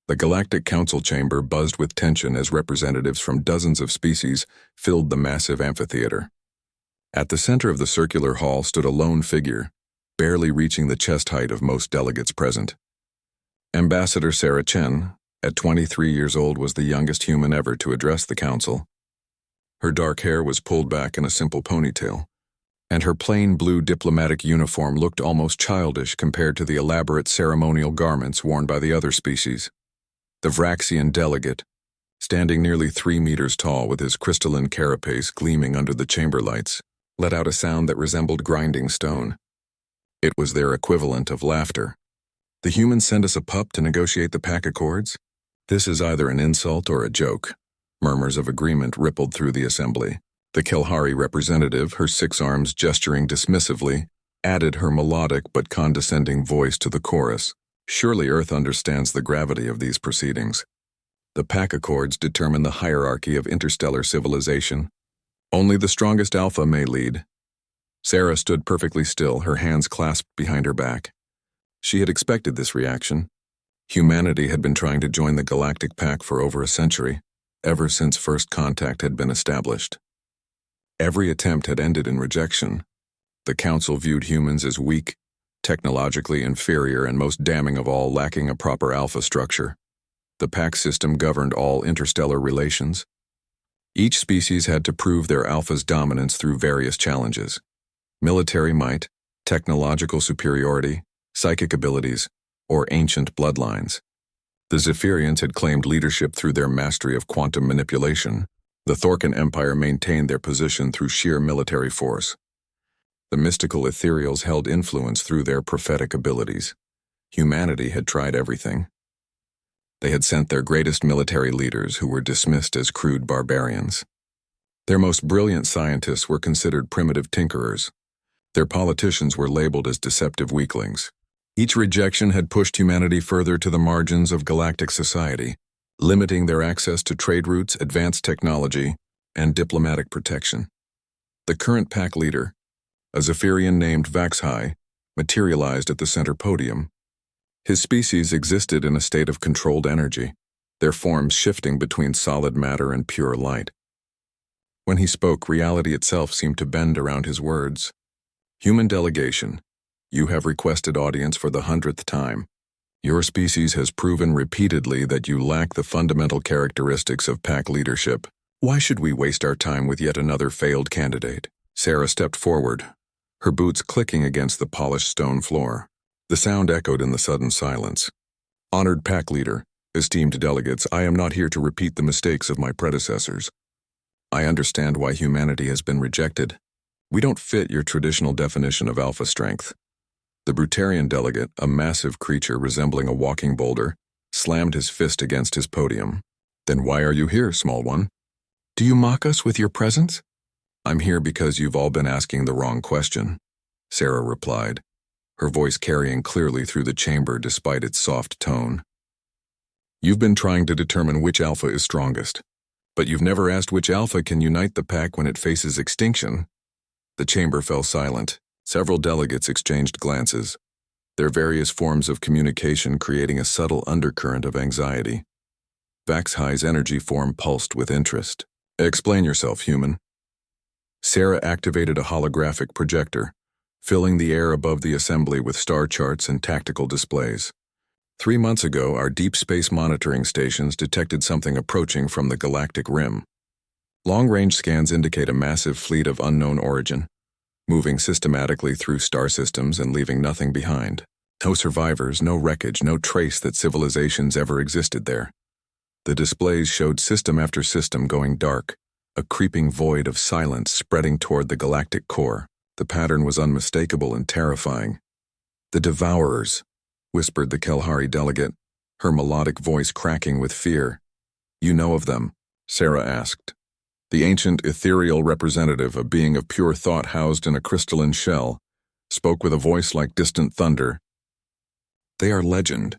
The Galactic Council chamber buzzed with tension as representatives from dozens of species filled the massive amphitheater. At the center of the circular hall stood a lone figure, barely reaching the chest height of most delegates present. Ambassador Sarah Chen, at 23 years old, was the youngest human ever to address the council. Her dark hair was pulled back in a simple ponytail, and her plain blue diplomatic uniform looked almost childish compared to the elaborate ceremonial garments worn by the other species. The Vraxian delegate, standing nearly 3 meters tall with his crystalline carapace gleaming under the chamber lights, let out a sound that resembled grinding stone. It was their equivalent of laughter. The humans send us a pup to negotiate the pack accords? This is either an insult or a joke. Murmurs of agreement rippled through the assembly. The Kelhari representative, her 6 arms gesturing dismissively, added her melodic but condescending voice to the chorus. Surely Earth understands the gravity of these proceedings. The pack accords determine the hierarchy of interstellar civilization. Only the strongest alpha may lead. Sarah stood perfectly still, her hands clasped behind her back. She had expected this reaction. Humanity had been trying to join the Galactic Pact for over a century, ever since first contact had been established. Every attempt had ended in rejection. The Council viewed humans as weak, technologically inferior, and most damning of all, lacking a proper alpha structure. The Pact system governed all interstellar relations. Each species had to prove their alpha's dominance through various challenges: military might, technological superiority, psychic abilities, or ancient bloodlines. The Zephyrians had claimed leadership through their mastery of quantum manipulation. The Thorcan Empire maintained their position through sheer military force. The mystical ethereals held influence through their prophetic abilities. Humanity had tried everything. They had sent their greatest military leaders, who were dismissed as crude barbarians. Their most brilliant scientists were considered primitive tinkerers. Their politicians were labeled as deceptive weaklings. Each rejection had pushed humanity further to the margins of galactic society, limiting their access to trade routes, advanced technology, and diplomatic protection. The current pack leader, a Zephyrian named Vaxhai, materialized at the center podium. His species existed in a state of controlled energy, their forms shifting between solid matter and pure light. When he spoke, reality itself seemed to bend around his words. Human delegation, you have requested audience for the 100th time. Your species has proven repeatedly that you lack the fundamental characteristics of pack leadership. Why should we waste our time with yet another failed candidate? Sarah stepped forward, her boots clicking against the polished stone floor. The sound echoed in the sudden silence. Honored pack leader, esteemed delegates, I am not here to repeat the mistakes of my predecessors. I understand why humanity has been rejected. We don't fit your traditional definition of alpha strength. The Brutarian delegate, a massive creature resembling a walking boulder, slammed his fist against his podium. Then why are you here, small one? Do you mock us with your presence? I'm here because you've all been asking the wrong question, Sarah replied, her voice carrying clearly through the chamber despite its soft tone. You've been trying to determine which alpha is strongest, but you've never asked which alpha can unite the pack when it faces extinction. The chamber fell silent. Several delegates exchanged glances, their various forms of communication creating a subtle undercurrent of anxiety. Vaxhai's energy form pulsed with interest. Explain yourself, human. Sarah activated a holographic projector, filling the air above the assembly with star charts and tactical displays. 3 months ago, our deep space monitoring stations detected something approaching from the galactic rim. Long-range scans indicate a massive fleet of unknown origin, moving systematically through star systems and leaving nothing behind. No survivors, no wreckage, no trace that civilizations ever existed there. The displays showed system after system going dark, a creeping void of silence spreading toward the galactic core. The pattern was unmistakable and terrifying. The Devourers, whispered the Kelhari delegate, her melodic voice cracking with fear. You know of them? Sarah asked. The ancient ethereal representative, a being of pure thought housed in a crystalline shell, spoke with a voice like distant thunder. They are legend,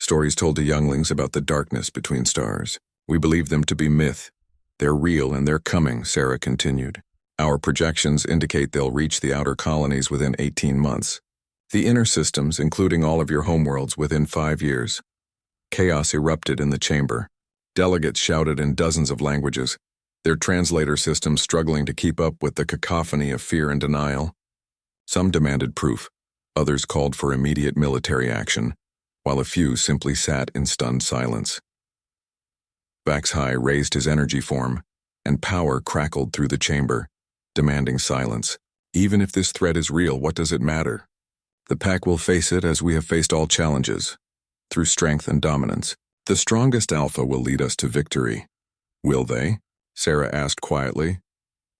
stories told to younglings about the darkness between stars. We believe them to be myth. They're real and they're coming, Sarah continued. Our projections indicate they'll reach the outer colonies within 18 months. The inner systems, including all of your homeworlds, within 5 years. Chaos erupted in the chamber. Delegates shouted in dozens of languages, their translator systems struggling to keep up with the cacophony of fear and denial. Some demanded proof, others called for immediate military action, while a few simply sat in stunned silence. HFY raised his energy form, and power crackled through the chamber, demanding silence. Even if this threat is real, what does it matter? The pack will face it as we have faced all challenges, through strength and dominance. The strongest alpha will lead us to victory. Will they? Sarah asked quietly,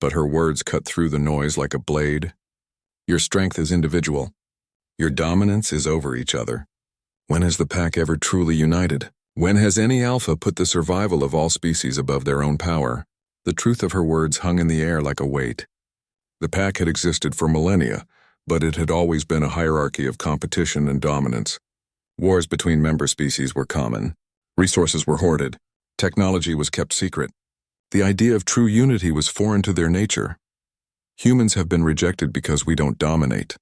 but her words cut through the noise like a blade. Your strength is individual. Your dominance is over each other. When has the pack ever truly united? When has any alpha put the survival of all species above their own power? The truth of her words hung in the air like a weight. The pack had existed for millennia, but it had always been a hierarchy of competition and dominance. Wars between member species were common. Resources were hoarded. Technology was kept secret. The idea of true unity was foreign to their nature. Humans have been rejected because we don't dominate,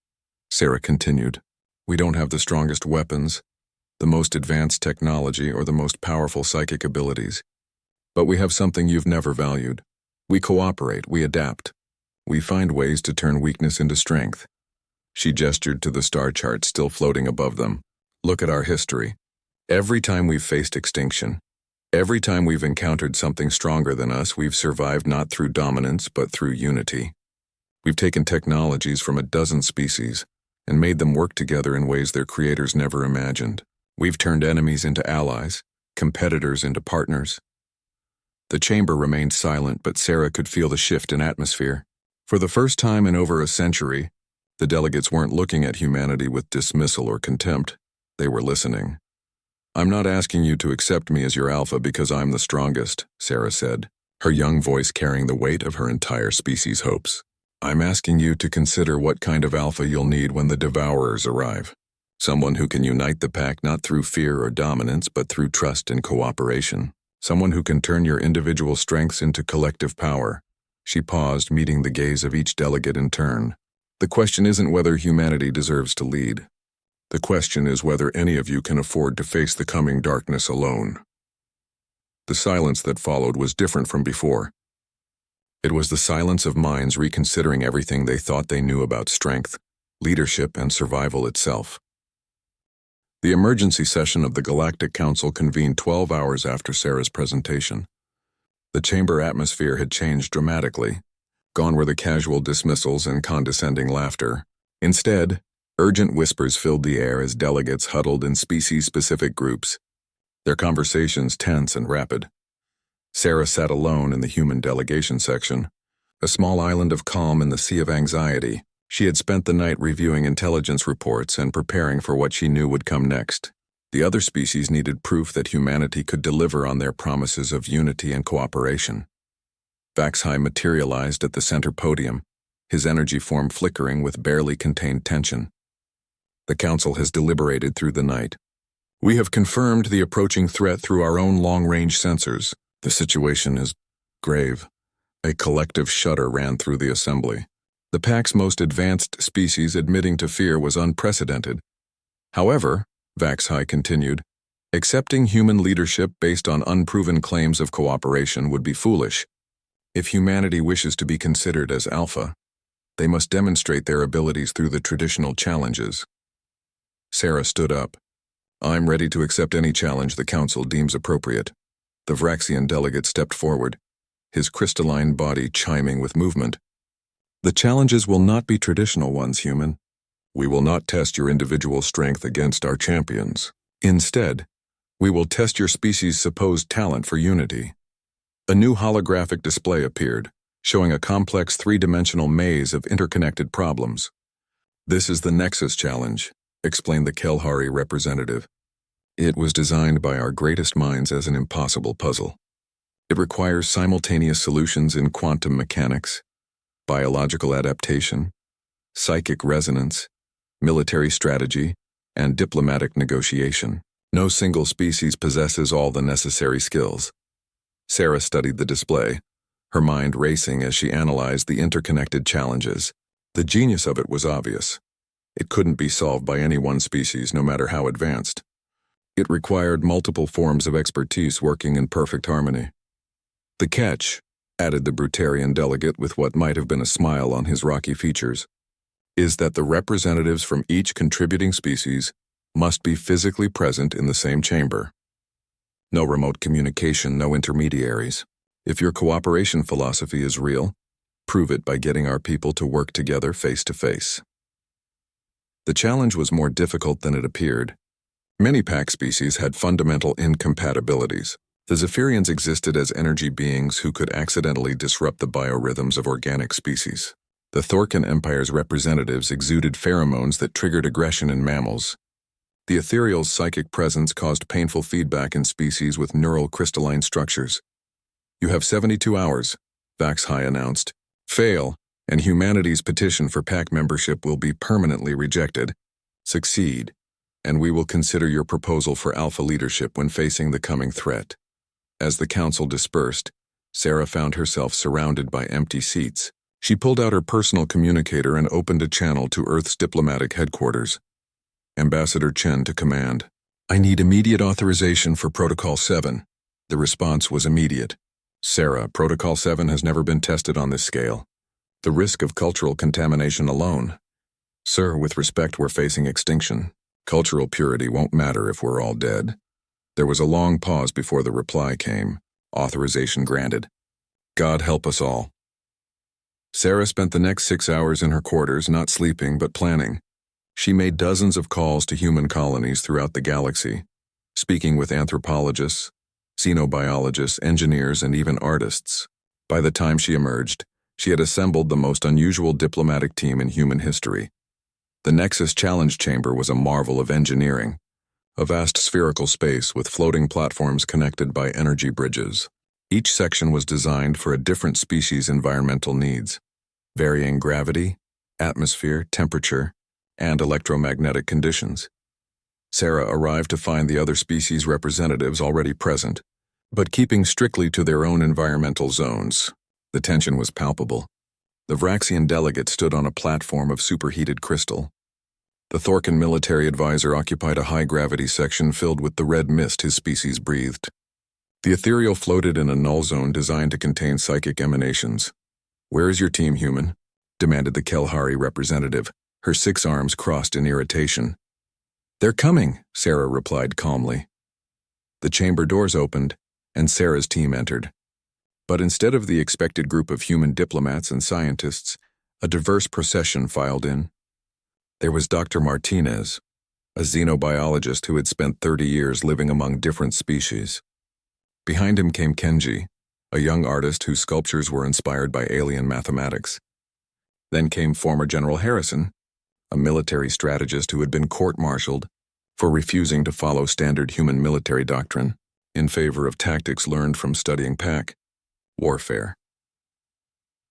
Sarah continued. We don't have the strongest weapons, the most advanced technology, or the most powerful psychic abilities. But we have something you've never valued. We cooperate, we adapt. We find ways to turn weakness into strength. She gestured to the star chart still floating above them. Look at our history. Every time we've faced extinction, every time we've encountered something stronger than us, we've survived not through dominance, but through unity. We've taken technologies from a dozen species and made them work together in ways their creators never imagined. We've turned enemies into allies, competitors into partners. The chamber remained silent, but Sarah could feel the shift in atmosphere. For the first time in over a century, the delegates weren't looking at humanity with dismissal or contempt. They were listening. I'm not asking you to accept me as your alpha because I'm the strongest, Sarah said, her young voice carrying the weight of her entire species' hopes. I'm asking you to consider what kind of alpha you'll need when the Devourers arrive. Someone who can unite the pack not through fear or dominance, but through trust and cooperation. Someone who can turn your individual strengths into collective power. She paused, meeting the gaze of each delegate in turn. The question isn't whether humanity deserves to lead. The question is whether any of you can afford to face the coming darkness alone. The silence that followed was different from before. It was the silence of minds reconsidering everything they thought they knew about strength, leadership, and survival itself. The emergency session of the Galactic Council convened 12 hours after Sarah's presentation. The chamber atmosphere had changed dramatically. Gone were the casual dismissals and condescending laughter. Instead, urgent whispers filled the air as delegates huddled in species-specific groups, their conversations tense and rapid. Sarah sat alone in the human delegation section, a small island of calm in the sea of anxiety. She had spent the night reviewing intelligence reports and preparing for what she knew would come next. The other species needed proof that humanity could deliver on their promises of unity and cooperation. HFY materialized at the center podium, his energy form flickering with barely contained tension. The council has deliberated through the night. We have confirmed the approaching threat through our own long-range sensors. The situation is grave. A collective shudder ran through the assembly. The pack's most advanced species admitting to fear was unprecedented. However, HFY continued, accepting human leadership based on unproven claims of cooperation would be foolish. If humanity wishes to be considered as alpha, they must demonstrate their abilities through the traditional challenges. Sarah stood up. I'm ready to accept any challenge the council deems appropriate. The Vraxian delegate stepped forward, his crystalline body chiming with movement. The challenges will not be traditional ones, human. We will not test your individual strength against our champions. Instead, we will test your species' supposed talent for unity. A new holographic display appeared, showing a complex three-dimensional maze of interconnected problems. This is the Nexus Challenge, explained the Kelhari representative. It was designed by our greatest minds as an impossible puzzle. It requires simultaneous solutions in quantum mechanics, biological adaptation, psychic resonance, military strategy, and diplomatic negotiation. No single species possesses all the necessary skills. Sarah studied the display, her mind racing as she analyzed the interconnected challenges. The genius of it was obvious. It couldn't be solved by any one species, no matter how advanced. It required multiple forms of expertise working in perfect harmony. The catch, added the Brutarian delegate with what might have been a smile on his rocky features, is that the representatives from each contributing species must be physically present in the same chamber. No remote communication, no intermediaries. If your cooperation philosophy is real, prove it by getting our people to work together face to face. The challenge was more difficult than it appeared. Many pack species had fundamental incompatibilities. The Zephyrians existed as energy beings who could accidentally disrupt the biorhythms of organic species. The Thorkin Empire's representatives exuded pheromones that triggered aggression in mammals. The ethereal's psychic presence caused painful feedback in species with neural crystalline structures. You have 72 hours, HFY announced. Fail, and humanity's petition for pack membership will be permanently rejected. Succeed, and we will consider your proposal for alpha leadership when facing the coming threat. As the council dispersed, Sarah found herself surrounded by empty seats. She pulled out her personal communicator and opened a channel to Earth's diplomatic headquarters. Ambassador Chen to command. I need immediate authorization for Protocol 7. The response was immediate. Sarah, Protocol 7 has never been tested on this scale. The risk of cultural contamination alone. Sir, with respect, we're facing extinction. Cultural purity won't matter if we're all dead. There was a long pause before the reply came. Authorization granted. God help us all. Sarah spent the next 6 hours in her quarters, not sleeping but planning. She made dozens of calls to human colonies throughout the galaxy, speaking with anthropologists, xenobiologists, engineers, and even artists. By the time she emerged, she had assembled the most unusual diplomatic team in human history. The Nexus Challenge Chamber was a marvel of engineering, a vast spherical space with floating platforms connected by energy bridges. Each section was designed for a different species' environmental needs, varying gravity, atmosphere, temperature, and electromagnetic conditions. Sarah arrived to find the other species' representatives already present, but keeping strictly to their own environmental zones. The tension was palpable. The Vraxian delegate stood on a platform of superheated crystal. The Thorkin military advisor occupied a high-gravity section filled with the red mist his species breathed. The ethereal floated in a null zone designed to contain psychic emanations. Where is your team, human? Demanded the Kelhari representative, her 6 arms crossed in irritation. They're coming, Sarah replied calmly. The chamber doors opened, and Sarah's team entered. But instead of the expected group of human diplomats and scientists, a diverse procession filed in. There was Dr. Martinez, a xenobiologist who had spent 30 years living among different species. Behind him came Kenji, a young artist whose sculptures were inspired by alien mathematics. Then came former General Harrison, a military strategist who had been court-martialed for refusing to follow standard human military doctrine in favor of tactics learned from studying pack warfare.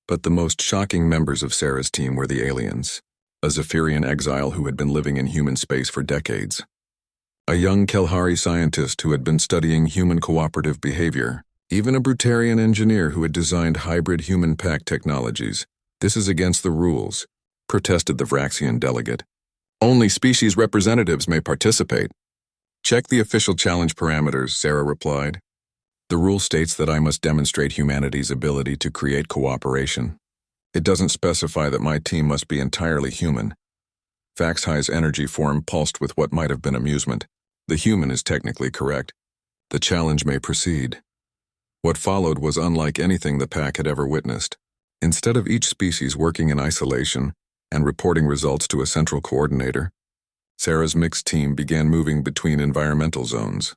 But the most shocking members of Sarah's team were the aliens, a Zephyrian exile who had been living in human space for decades, a young Kelhari scientist who had been studying human cooperative behavior, even a Brutarian engineer who had designed hybrid human pack technologies. This is against the rules, protested the Vraxian delegate. Only species representatives may participate. Check the official challenge parameters, Sarah replied. The rule states that I must demonstrate humanity's ability to create cooperation. It doesn't specify that my team must be entirely human. HFY's energy form pulsed with what might have been amusement. The human is technically correct. The challenge may proceed. What followed was unlike anything the pack had ever witnessed. Instead of each species working in isolation and reporting results to a central coordinator, Sarah's mixed team began moving between environmental zones.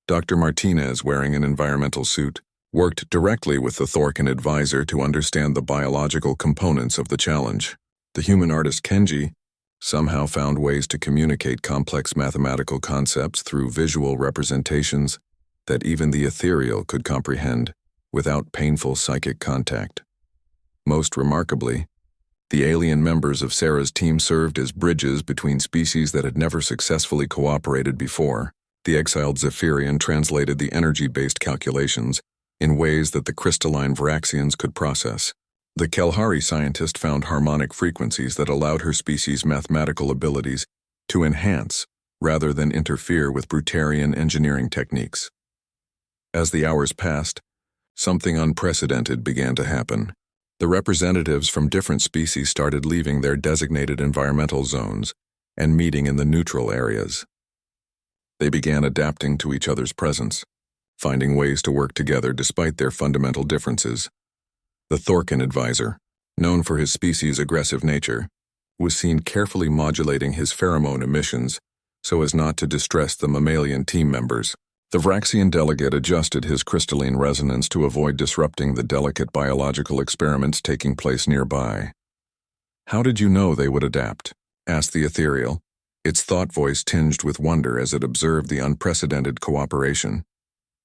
Dr. Martinez, wearing an environmental suit, worked directly with the Thorkin advisor to understand the biological components of the challenge. The human artist Kenji somehow found ways to communicate complex mathematical concepts through visual representations that even the ethereal could comprehend without painful psychic contact. Most remarkably, the alien members of Sarah's team served as bridges between species that had never successfully cooperated before. The exiled Zephyrian translated the energy-based calculations in ways that the crystalline Vraxians could process. The Kelhari scientist found harmonic frequencies that allowed her species' mathematical abilities to enhance rather than interfere with Brutarian engineering techniques. As the hours passed, something unprecedented began to happen. The representatives from different species started leaving their designated environmental zones and meeting in the neutral areas. They began adapting to each other's presence, finding ways to work together despite their fundamental differences. The Thorkin advisor, known for his species' aggressive nature, was seen carefully modulating his pheromone emissions so as not to distress the mammalian team members. The Vraxian delegate adjusted his crystalline resonance to avoid disrupting the delicate biological experiments taking place nearby. "How did you know they would adapt?" asked the ethereal, its thought voice tinged with wonder as it observed the unprecedented cooperation.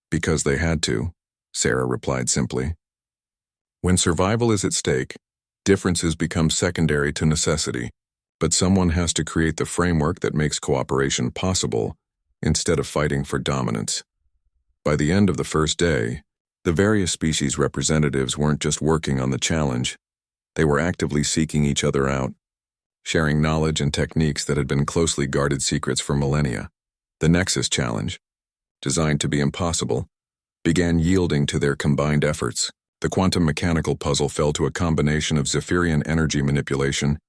"Because they had to," Sarah replied simply. When survival is at stake, differences become secondary to necessity, but someone has to create the framework that makes cooperation possible instead of fighting for dominance. By the end of the first day, the various species representatives weren't just working on the challenge, they were actively seeking each other out, sharing knowledge and techniques that had been closely guarded secrets for millennia. The Nexus Challenge, designed to be impossible, began yielding to their combined efforts. The quantum mechanical puzzle fell to a combination of Zephyrian energy manipulation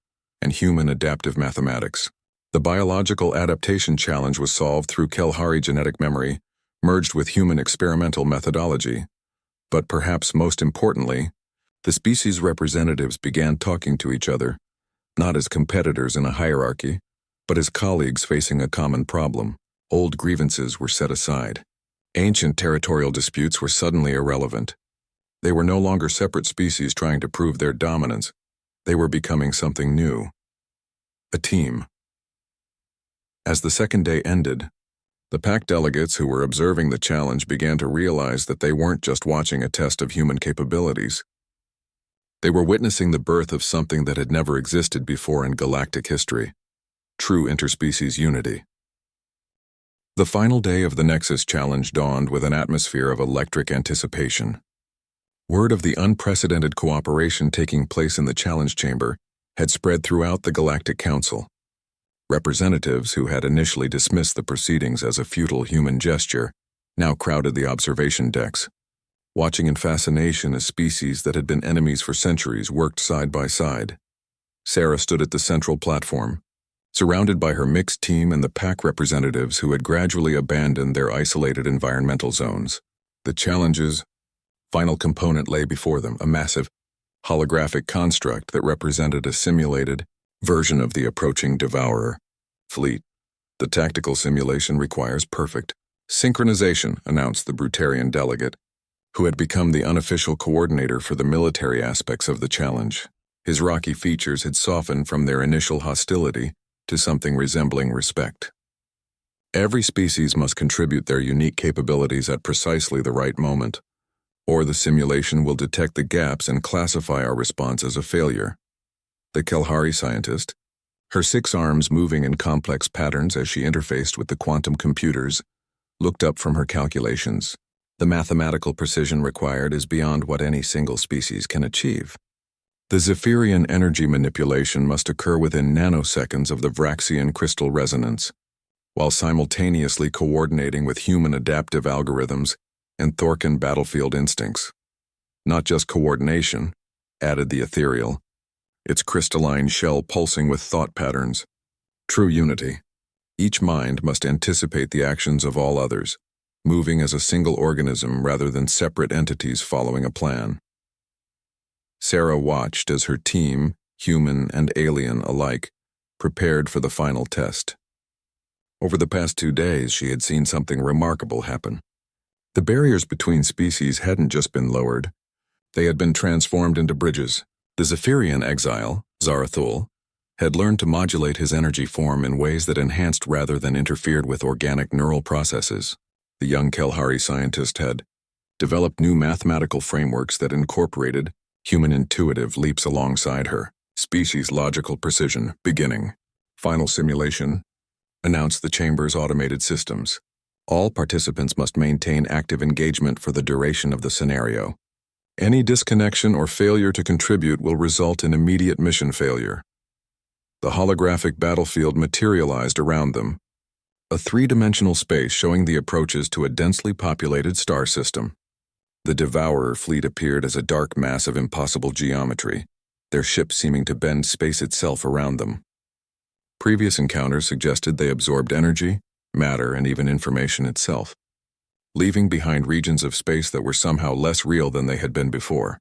and human adaptive mathematics. The biological adaptation challenge was solved through Kelhari genetic memory, merged with human experimental methodology. But perhaps most importantly, the species representatives began talking to each other, not as competitors in a hierarchy, but as colleagues facing a common problem. Old grievances were set aside. Ancient territorial disputes were suddenly irrelevant. They were no longer separate species trying to prove their dominance. They were becoming something new. A team. As the second day ended, the pack delegates who were observing the challenge began to realize that they weren't just watching a test of human capabilities. They were witnessing the birth of something that had never existed before in galactic history: true interspecies unity. The final day of the Nexus Challenge dawned with an atmosphere of electric anticipation. Word of the unprecedented cooperation taking place in the challenge chamber had spread throughout the Galactic Council. Representatives who had initially dismissed the proceedings as a futile human gesture now crowded the observation decks, watching in fascination as species that had been enemies for centuries worked side by side. Sarah stood at the central platform, surrounded by her mixed team and the pack representatives who had gradually abandoned their isolated environmental zones. The challenge's final component lay before them, a massive, holographic construct that represented a simulated version of the approaching Devourer fleet. "The tactical simulation requires perfect synchronization," announced the Brutarian delegate, who had become the unofficial coordinator for the military aspects of the challenge. His rocky features had softened from their initial hostility to something resembling respect. "Every species must contribute their unique capabilities at precisely the right moment, or the simulation will detect the gaps and classify our response as a failure." The Kelhari scientist, her 6 arms moving in complex patterns as she interfaced with the quantum computers, looked up from her calculations. "The mathematical precision required is beyond what any single species can achieve. The Zephyrian energy manipulation must occur within nanoseconds of the Vraxian crystal resonance, while simultaneously coordinating with human adaptive algorithms and Thorkin battlefield instincts. Not just coordination," added the ethereal, its crystalline shell pulsing with thought patterns. "True unity. Each mind must anticipate the actions of all others, moving as a single organism rather than separate entities following a plan." Sarah watched as her team, human and alien alike, prepared for the final test. Over the past 2 days, she had seen something remarkable happen. The barriers between species hadn't just been lowered, they had been transformed into bridges. The Zephyrian exile, Zarathul, had learned to modulate his energy form in ways that enhanced rather than interfered with organic neural processes. The young Kelhari scientist had developed new mathematical frameworks that incorporated human intuitive leaps alongside her. "Species logical precision, beginning. Final simulation," announced the chamber's automated systems. "All participants must maintain active engagement for the duration of the scenario. Any disconnection or failure to contribute will result in immediate mission failure." The holographic battlefield materialized around them, a three-dimensional space showing the approaches to a densely populated star system. The Devourer fleet appeared as a dark mass of impossible geometry, their ships seeming to bend space itself around them. Previous encounters suggested they absorbed energy, matter, and even information itself, leaving behind regions of space that were somehow less real than they had been before.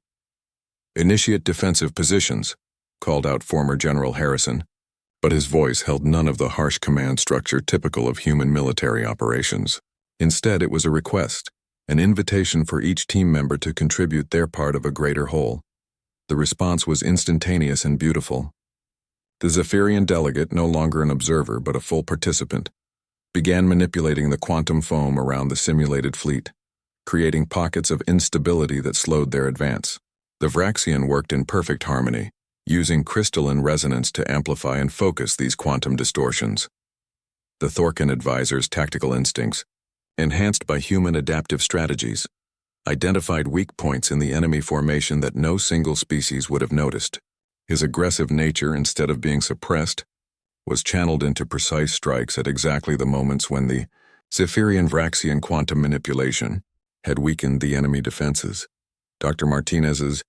"Initiate defensive positions," called out former General Harrison, but his voice held none of the harsh command structure typical of human military operations. Instead, it was a request, an invitation for each team member to contribute their part of a greater whole. The response was instantaneous and beautiful. The Zephyrian delegate, no longer an observer but a full participant, began manipulating the quantum foam around the simulated fleet, creating pockets of instability that slowed their advance. The Vraxian worked in perfect harmony, using crystalline resonance to amplify and focus these quantum distortions. The Thorkin advisor's tactical instincts, enhanced by human adaptive strategies, identified weak points in the enemy formation that no single species would have noticed. His aggressive nature, instead of being suppressed, was channeled into precise strikes at exactly the moments when the Zephyrian Vraxian quantum manipulation had weakened the enemy defenses. Dr. Martinez's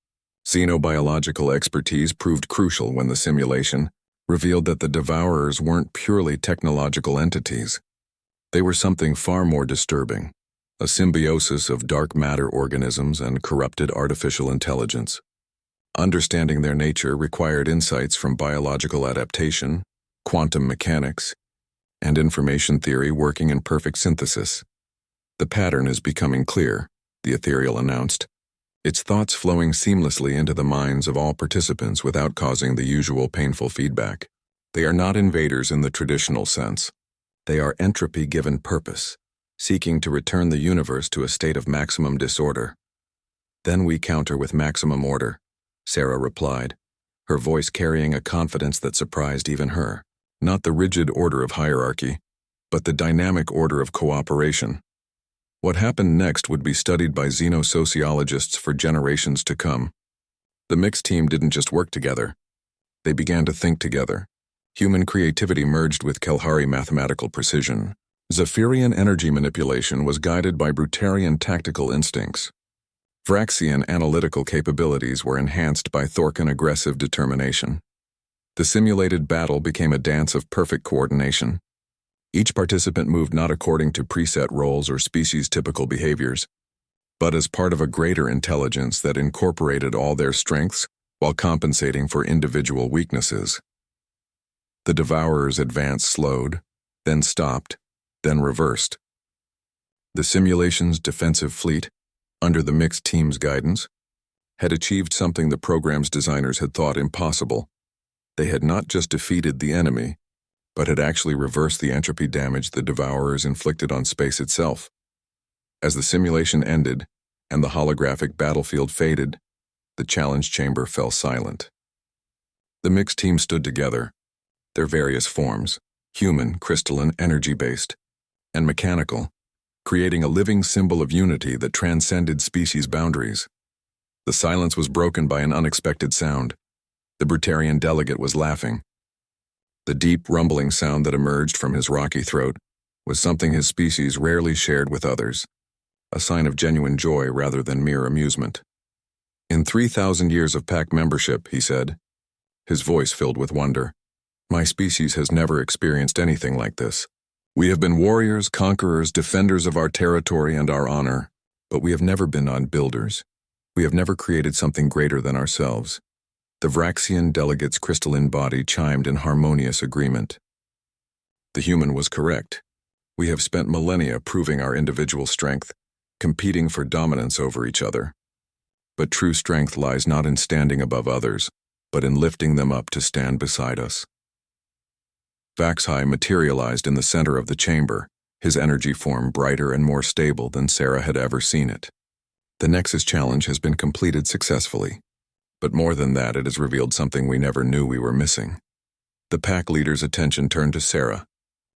xenobiological expertise proved crucial when the simulation revealed that the Devourers weren't purely technological entities. They were something far more disturbing, a symbiosis of dark matter organisms and corrupted artificial intelligence. Understanding their nature required insights from biological adaptation, quantum mechanics, and information theory working in perfect synthesis. "The pattern is becoming clear," the ethereal announced, its thoughts flowing seamlessly into the minds of all participants without causing the usual painful feedback. "They are not invaders in the traditional sense. They are entropy given purpose, seeking to return the universe to a state of maximum disorder. Then we counter with maximum order," Sarah replied, her voice carrying a confidence that surprised even her. Not the rigid order of hierarchy, but the dynamic order of cooperation. What happened next would be studied by xenosociologists for generations to come. The mixed team didn't just work together. They began to think together. Human creativity merged with Kelhari mathematical precision. Zephyrian energy manipulation was guided by Brutarian tactical instincts. Vraxian analytical capabilities were enhanced by Thorkin aggressive determination. The simulated battle became a dance of perfect coordination. Each participant moved not according to preset roles or species-typical behaviors, but as part of a greater intelligence that incorporated all their strengths while compensating for individual weaknesses. The Devourer's advance slowed, then stopped, then reversed. The simulation's defensive fleet, under the mixed team's guidance, had achieved something the program's designers had thought impossible. They had not just defeated the enemy, but had actually reversed the entropy damage the Devourers inflicted on space itself. As the simulation ended and the holographic battlefield faded, the challenge chamber fell silent. The mixed team stood together, their various forms, human, crystalline, energy-based, and mechanical, creating a living symbol of unity that transcended species boundaries. The silence was broken by an unexpected sound. The Brutarian delegate was laughing. The deep, rumbling sound that emerged from his rocky throat was something his species rarely shared with others, a sign of genuine joy rather than mere amusement. "In 3,000 years of pack membership," he said, his voice filled with wonder, "my species has never experienced anything like this. We have been warriors, conquerors, defenders of our territory and our honor, but we have never been on-builders. We have never created something greater than ourselves." The Vraxian delegate's crystalline body chimed in harmonious agreement. The human was correct. We have spent millennia proving our individual strength, competing for dominance over each other. But true strength lies not in standing above others, but in lifting them up to stand beside us. Vaxhi materialized in the center of the chamber, his energy form brighter and more stable than Sarah had ever seen it. The Nexus challenge has been completed successfully. But more than that, it has revealed something we never knew we were missing. The pack leader's attention turned to Sarah,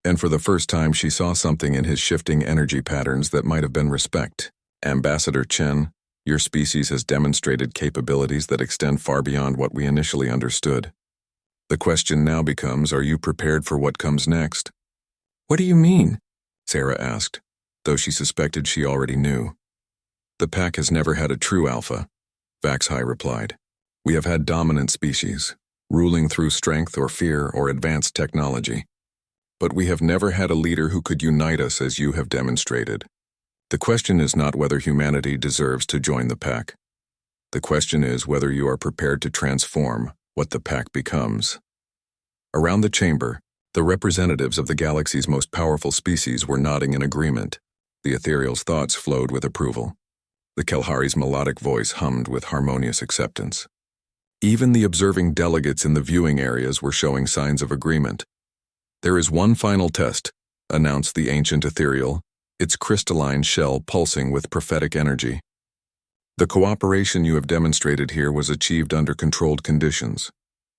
and for the first time she saw something in his shifting energy patterns that might have been respect. "Ambassador Chen, your species has demonstrated capabilities that extend far beyond what we initially understood. The question now becomes, are you prepared for what comes next?" What do you mean? Sarah asked, though she suspected she already knew. The pack has never had a true alpha, HFY replied. We have had dominant species, ruling through strength or fear or advanced technology. But we have never had a leader who could unite us as you have demonstrated. The question is not whether humanity deserves to join the pack. The question is whether you are prepared to transform what the pack becomes. Around the chamber, the representatives of the galaxy's most powerful species were nodding in agreement. The ethereal's thoughts flowed with approval. The Kelhari's melodic voice hummed with harmonious acceptance. Even the observing delegates in the viewing areas were showing signs of agreement. There is one final test, announced the ancient ethereal, its crystalline shell pulsing with prophetic energy. The cooperation you have demonstrated here was achieved under controlled conditions,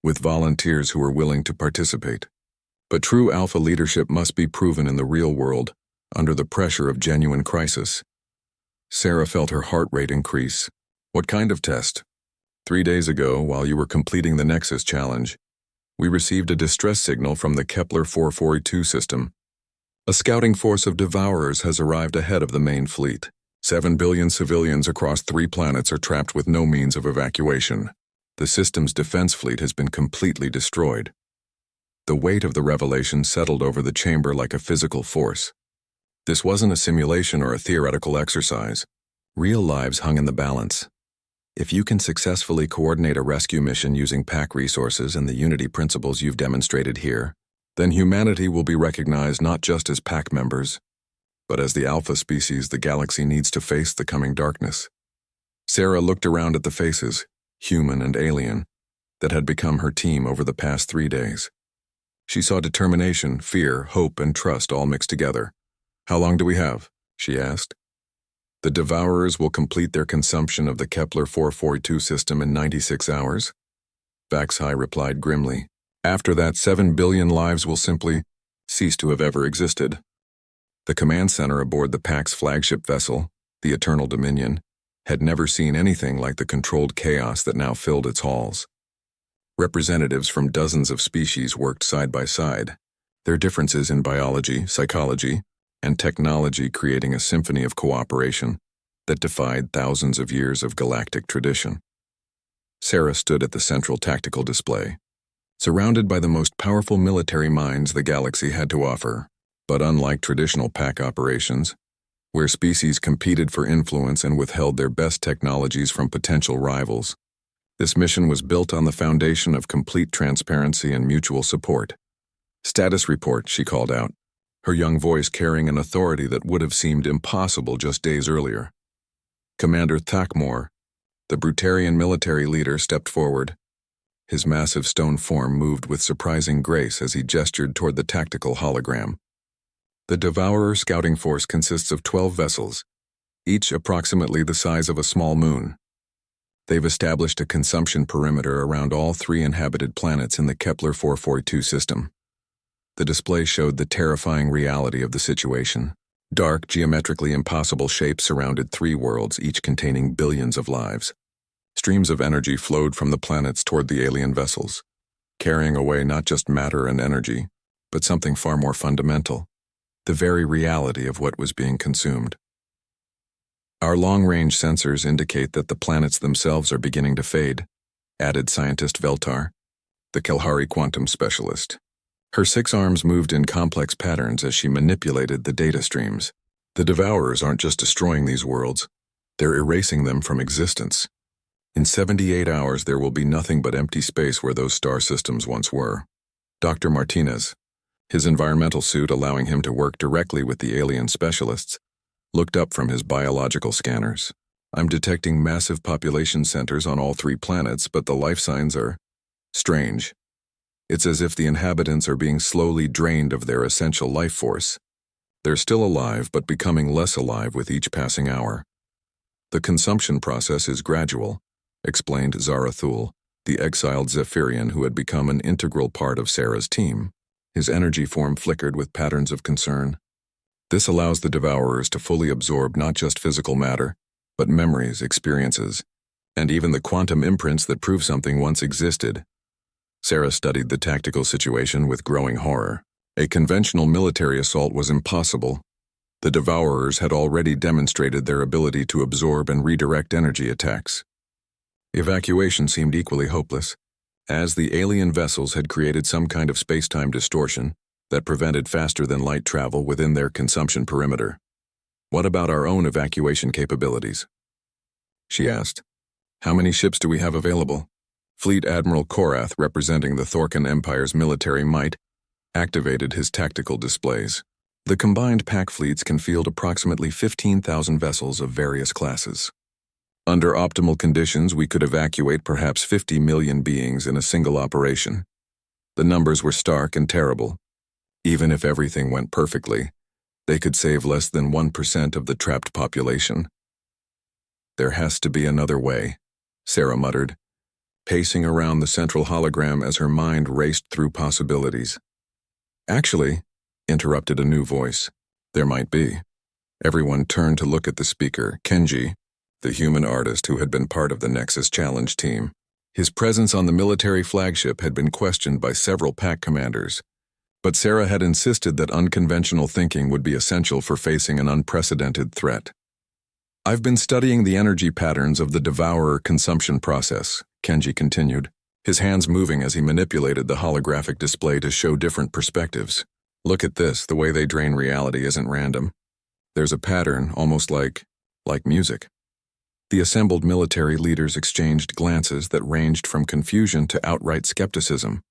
with volunteers who were willing to participate. But true alpha leadership must be proven in the real world, under the pressure of genuine crisis. Sarah felt her heart rate increase. What kind of test? 3 days ago, while you were completing the Nexus challenge, we received a distress signal from the Kepler 442 system. A scouting force of devourers has arrived ahead of the main fleet. 7 billion civilians across 3 planets are trapped with no means of evacuation. The system's defense fleet has been completely destroyed. The weight of the revelation settled over the chamber like a physical force. This wasn't a simulation or a theoretical exercise. Real lives hung in the balance. If you can successfully coordinate a rescue mission using pack resources and the unity principles you've demonstrated here, then humanity will be recognized not just as pack members, but as the alpha species the galaxy needs to face the coming darkness. Sarah looked around at the faces, human and alien, that had become her team over the past 3 days. She saw determination, fear, hope, and trust all mixed together. How long do we have? She asked. The devourers will complete their consumption of the Kepler 442 system in 96 hours. HFY replied grimly. After that, 7 billion lives will simply cease to have ever existed. The command center aboard the Pack's flagship vessel, the Eternal Dominion, had never seen anything like the controlled chaos that now filled its halls. Representatives from dozens of species worked side by side, their differences in biology, psychology, and technology creating a symphony of cooperation that defied thousands of years of galactic tradition. Sarah stood at the central tactical display, surrounded by the most powerful military minds the galaxy had to offer. But unlike traditional pack operations, where species competed for influence and withheld their best technologies from potential rivals, this mission was built on the foundation of complete transparency and mutual support. Status report, she called out, her young voice carrying an authority that would have seemed impossible just days earlier. Commander Thakmor, the Brutarian military leader, stepped forward. His massive stone form moved with surprising grace as he gestured toward the tactical hologram. The Devourer scouting force consists of 12 vessels, each approximately the size of a small moon. They've established a consumption perimeter around all 3 inhabited planets in the Kepler 442 system. The display showed the terrifying reality of the situation. Dark, geometrically impossible shapes surrounded 3 worlds, each containing billions of lives. Streams of energy flowed from the planets toward the alien vessels, carrying away not just matter and energy, but something far more fundamental, the very reality of what was being consumed. Our long-range sensors indicate that the planets themselves are beginning to fade, added scientist Veltar, the Kelhari quantum specialist. Her 6 arms moved in complex patterns as she manipulated the data streams. The Devourers aren't just destroying these worlds, they're erasing them from existence. In 78 hours, there will be nothing but empty space where those star systems once were. Dr. Martinez, his environmental suit allowing him to work directly with the alien specialists, looked up from his biological scanners. I'm detecting massive population centers on all 3 planets, but the life signs are strange. It's as if the inhabitants are being slowly drained of their essential life force. They're still alive, but becoming less alive with each passing hour. The consumption process is gradual, explained Zarathul, the exiled Zephyrian who had become an integral part of Sarah's team. His energy form flickered with patterns of concern. This allows the Devourers to fully absorb not just physical matter, but memories, experiences, and even the quantum imprints that prove something once existed. Sarah studied the tactical situation with growing horror. A conventional military assault was impossible. The Devourers had already demonstrated their ability to absorb and redirect energy attacks. Evacuation seemed equally hopeless, as the alien vessels had created some kind of space-time distortion that prevented faster-than-light travel within their consumption perimeter. "What about our own evacuation capabilities?" she asked. "How many ships do we have available?" Fleet Admiral Korath, representing the Thorcan Empire's military might, activated his tactical displays. The combined pack fleets can field approximately 15,000 vessels of various classes. Under optimal conditions, we could evacuate perhaps 50 million beings in a single operation. The numbers were stark and terrible. Even if everything went perfectly, they could save less than 1% of the trapped population. "There has to be another way," Sarah muttered, pacing around the central hologram as her mind raced through possibilities. "Actually," interrupted a new voice, "there might be." Everyone turned to look at the speaker, Kenji, the human artist who had been part of the Nexus Challenge team. His presence on the military flagship had been questioned by several pack commanders, but Sarah had insisted that unconventional thinking would be essential for facing an unprecedented threat. "I've been studying the energy patterns of the Devourer consumption process," Kenji continued, his hands moving as he manipulated the holographic display to show different perspectives. "Look at this, the way they drain reality isn't random. There's a pattern, almost like music." The assembled military leaders exchanged glances that ranged from confusion to outright skepticism.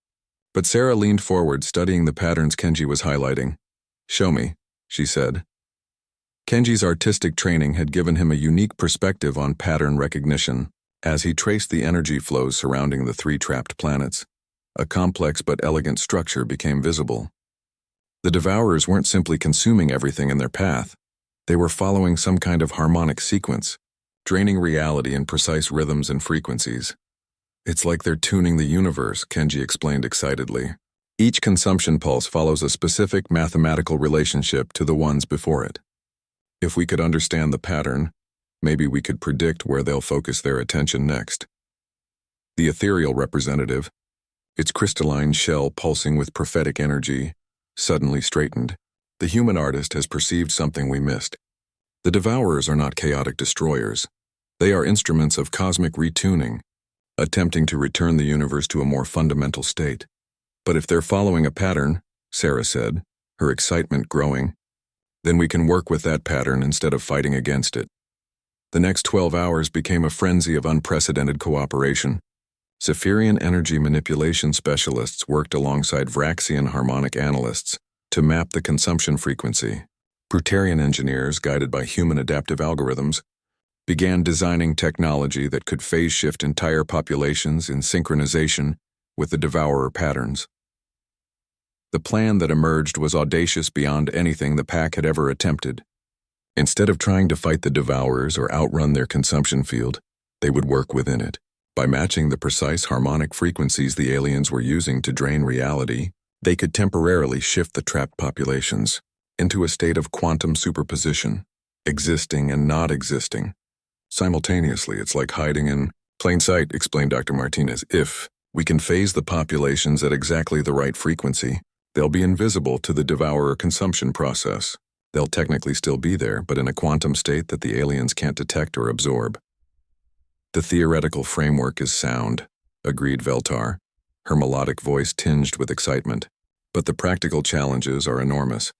But Sarah leaned forward, studying the patterns Kenji was highlighting. "Show me," she said. Kenji's artistic training had given him a unique perspective on pattern recognition. As he traced the energy flows surrounding the three trapped planets, a complex but elegant structure became visible. The Devourers weren't simply consuming everything in their path. They were following some kind of harmonic sequence, draining reality in precise rhythms and frequencies. "It's like they're tuning the universe," Kenji explained excitedly. "Each consumption pulse follows a specific mathematical relationship to the ones before it. If we could understand the pattern, maybe we could predict where they'll focus their attention next." The ethereal representative, its crystalline shell pulsing with prophetic energy, suddenly straightened. "The human artist has perceived something we missed. The Devourers are not chaotic destroyers. They are instruments of cosmic retuning, attempting to return the universe to a more fundamental state. But if they're following a pattern," Sarah said, her excitement growing, "then we can work with that pattern instead of fighting against it." The next 12 hours became a frenzy of unprecedented cooperation. Zephyrian energy manipulation specialists worked alongside Vraxian harmonic analysts to map the consumption frequency. Brutarian engineers, guided by human adaptive algorithms, began designing technology that could phase shift entire populations in synchronization with the Devourer patterns. The plan that emerged was audacious beyond anything the pack had ever attempted. Instead of trying to fight the Devourers or outrun their consumption field, they would work within it. By matching the precise harmonic frequencies the aliens were using to drain reality, they could temporarily shift the trapped populations into a state of quantum superposition, existing and not existing. Simultaneously, it's like hiding in plain sight, explained Dr. Martinez. If we can phase the populations at exactly the right frequency, they'll be invisible to the Devourer consumption process. They'll technically still be there, but in a quantum state that the aliens can't detect or absorb. "The theoretical framework is sound," agreed Veltar, her melodic voice tinged with excitement. "But the practical challenges are enormous.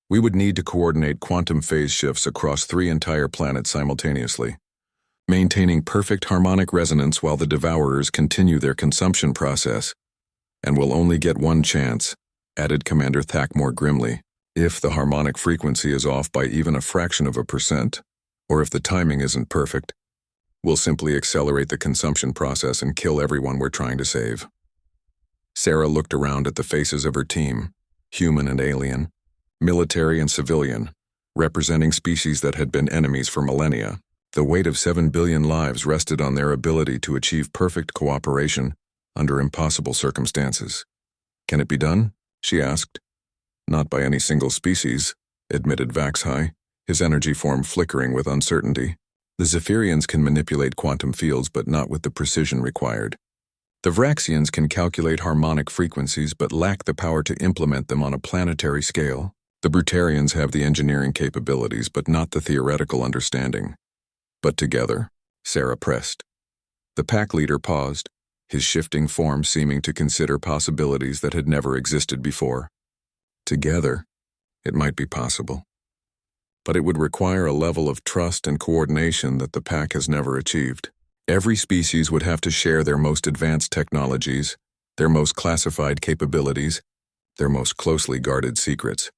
We would need to coordinate quantum phase shifts across 3 entire planets simultaneously, maintaining perfect harmonic resonance while the Devourers continue their consumption process. And we'll only get one chance," added Commander Thakmore grimly. "If the harmonic frequency is off by even a fraction of a percent, or if the timing isn't perfect, we'll simply accelerate the consumption process and kill everyone we're trying to save." Sarah looked around at the faces of her team, human and alien, military and civilian, representing species that had been enemies for millennia. The weight of 7 billion lives rested on their ability to achieve perfect cooperation under impossible circumstances. "Can it be done?" she asked. "Not by any single species," admitted Vaxhi, his energy form flickering with uncertainty. "The Zephyrians can manipulate quantum fields, but not with the precision required. The Vraxians can calculate harmonic frequencies but lack the power to implement them on a planetary scale. The Brutarians have the engineering capabilities but not the theoretical understanding. But together, Sarah pressed. The pack leader paused, his shifting form seeming to consider possibilities that had never existed before. Together, it might be possible. But it would require a level of trust and coordination that the pack has never achieved. Every species would have to share their most advanced technologies, their most classified capabilities, their most closely guarded secrets.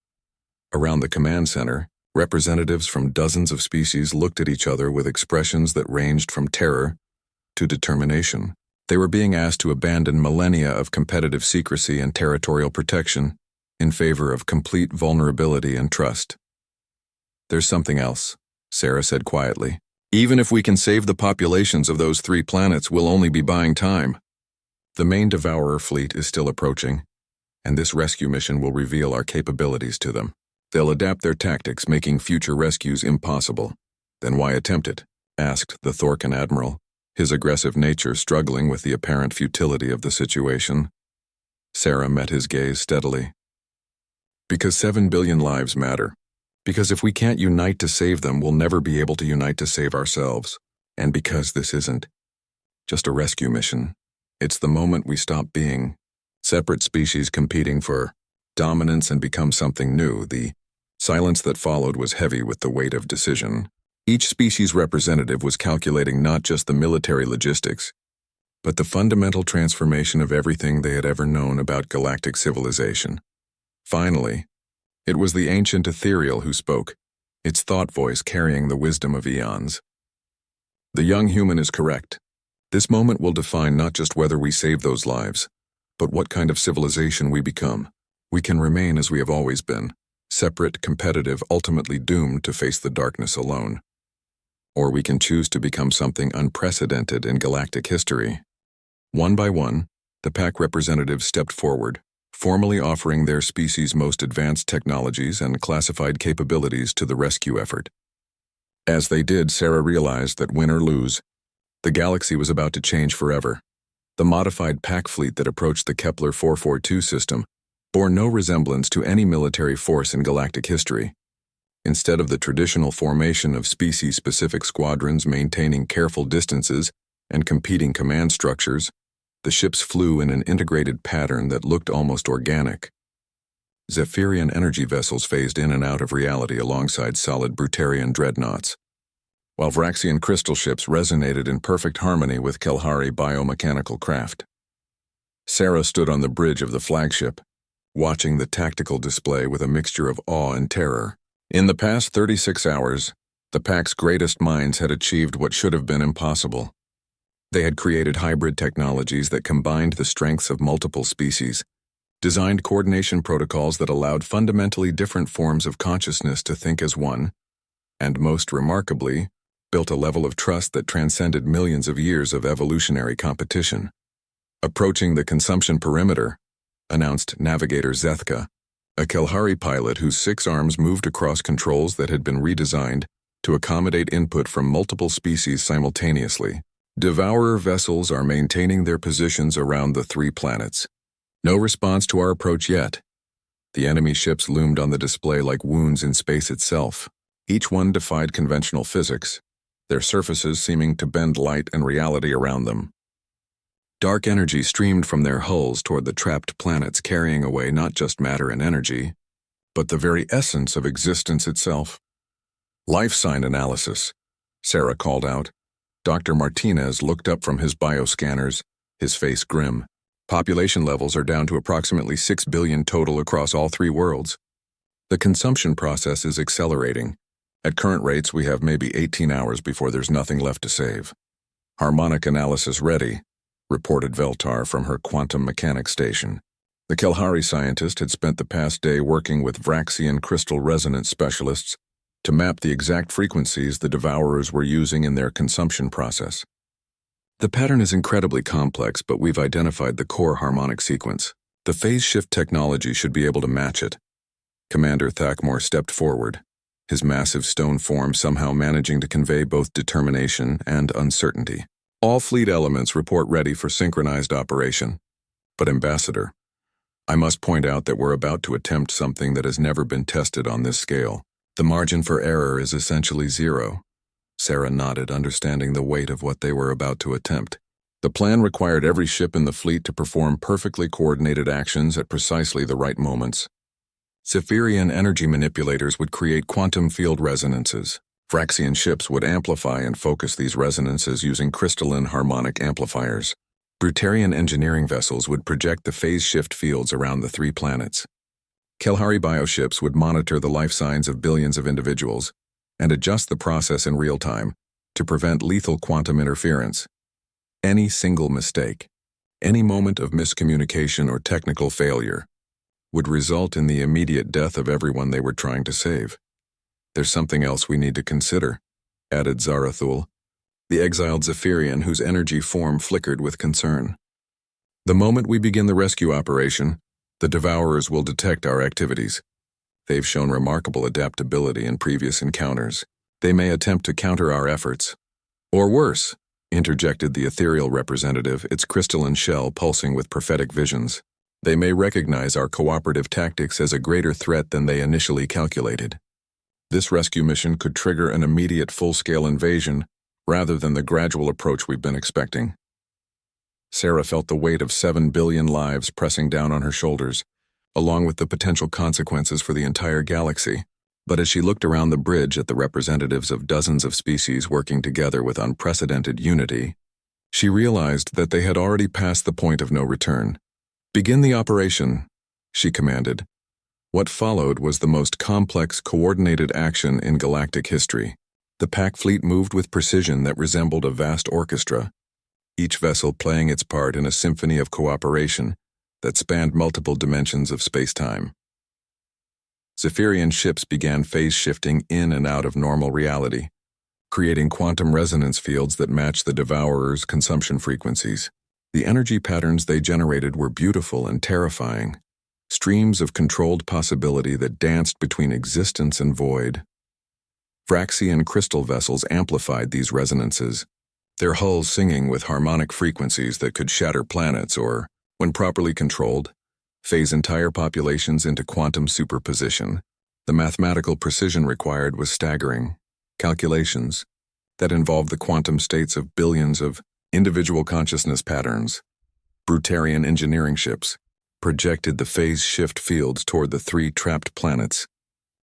Around the command center, representatives from dozens of species looked at each other with expressions that ranged from terror to determination. They were being asked to abandon millennia of competitive secrecy and territorial protection in favor of complete vulnerability and trust. "There's something else," Sarah said quietly. "Even if we can save the populations of those 3 planets, we'll only be buying time. The main Devourer fleet is still approaching, and this rescue mission will reveal our capabilities to them. They'll adapt their tactics, making future rescues impossible." "Then why attempt it?" asked the Thorcan admiral, his aggressive nature struggling with the apparent futility of the situation. Sarah met his gaze steadily. "Because 7 billion lives matter. Because if we can't unite to save them, we'll never be able to unite to save ourselves. And because this isn't just a rescue mission, it's the moment we stop being separate species competing for dominance and become something new." The silence that followed was heavy with the weight of decision. Each species representative was calculating not just the military logistics, but the fundamental transformation of everything they had ever known about galactic civilization. Finally, it was the ancient ethereal who spoke, its thought voice carrying the wisdom of eons. "The young human is correct. This moment will define not just whether we save those lives, but what kind of civilization we become. We can remain as we have always been, separate, competitive, ultimately doomed to face the darkness alone. Or we can choose to become something unprecedented in galactic history." One by one, the pack representatives stepped forward, formally offering their species' most advanced technologies and classified capabilities to the rescue effort. As they did, Sarah realized that win or lose, the galaxy was about to change forever. The modified pack fleet that approached the Kepler 442 system bore no resemblance to any military force in galactic history. Instead of the traditional formation of species-specific squadrons maintaining careful distances and competing command structures, the ships flew in an integrated pattern that looked almost organic. Zephyrian energy vessels phased in and out of reality alongside solid Brutarian dreadnoughts, while Vraxian crystal ships resonated in perfect harmony with Kelhari biomechanical craft. Sarah stood on the bridge of the flagship, watching the tactical display with a mixture of awe and terror. In the past 36 hours, the pack's greatest minds had achieved what should have been impossible. They had created hybrid technologies that combined the strengths of multiple species, designed coordination protocols that allowed fundamentally different forms of consciousness to think as one, and most remarkably, built a level of trust that transcended millions of years of evolutionary competition. "Approaching the consumption perimeter," announced Navigator Zethka, a Kelhari pilot whose 6 arms moved across controls that had been redesigned to accommodate input from multiple species simultaneously. "Devourer vessels are maintaining their positions around the 3 planets. No response to our approach yet." The enemy ships loomed on the display like wounds in space itself. Each one defied conventional physics, their surfaces seeming to bend light and reality around them. Dark energy streamed from their hulls toward the trapped planets, carrying away not just matter and energy, but the very essence of existence itself. "Life sign analysis," Sarah called out. Dr. Martinez looked up from his bioscanners, his face grim. "Population levels are down to approximately 6 billion total across all 3 worlds. The consumption process is accelerating. At current rates, we have maybe 18 hours before there's nothing left to save." "Harmonic analysis ready," reported Veltar from her quantum mechanics station. The Kelhari scientist had spent the past day working with Vraxian crystal resonance specialists to map the exact frequencies the Devourers were using in their consumption process. "The pattern is incredibly complex, but we've identified the core harmonic sequence. The phase shift technology should be able to match it." Commander Thakmore stepped forward, his massive stone form somehow managing to convey both determination and uncertainty. All fleet elements report ready for synchronized operation. But Ambassador, I must point out that we're about to attempt something that has never been tested on this scale. The margin for error is essentially zero. Sarah nodded, understanding the weight of what they were about to attempt. The plan required every ship in the fleet to perform perfectly coordinated actions at precisely the right moments. Zephyrian energy manipulators would create quantum field resonances. Vraxian ships would amplify and focus these resonances using crystalline harmonic amplifiers. Brutarian engineering vessels would project the phase shift fields around the 3 planets. Kelhari bioships would monitor the life signs of billions of individuals and adjust the process in real time to prevent lethal quantum interference. Any single mistake, any moment of miscommunication or technical failure, would result in the immediate death of everyone they were trying to save. There's something else we need to consider, added Zarathul, the exiled Zephyrian whose energy form flickered with concern. The moment we begin the rescue operation, the Devourers will detect our activities. They've shown remarkable adaptability in previous encounters. They may attempt to counter our efforts. Or worse, interjected the ethereal representative, its crystalline shell pulsing with prophetic visions. They may recognize our cooperative tactics as a greater threat than they initially calculated. This rescue mission could trigger an immediate full-scale invasion rather than the gradual approach we've been expecting. Sarah felt the weight of 7 billion lives pressing down on her shoulders, along with the potential consequences for the entire galaxy. But as she looked around the bridge at the representatives of dozens of species working together with unprecedented unity, she realized that they had already passed the point of no return. "Begin the operation," she commanded. What followed was the most complex, coordinated action in galactic history. The pack fleet moved with precision that resembled a vast orchestra, each vessel playing its part in a symphony of cooperation that spanned multiple dimensions of space-time. Zephyrian ships began phase-shifting in and out of normal reality, creating quantum resonance fields that matched the Devourers' consumption frequencies. The energy patterns they generated were beautiful and terrifying, streams of controlled possibility that danced between existence and void. Vraxian crystal vessels amplified these resonances, their hulls singing with harmonic frequencies that could shatter planets or, when properly controlled, phase entire populations into quantum superposition. The mathematical precision required was staggering. Calculations that involved the quantum states of billions of individual consciousness patterns. Brutarian engineering ships projected the phase shift fields toward the 3 trapped planets,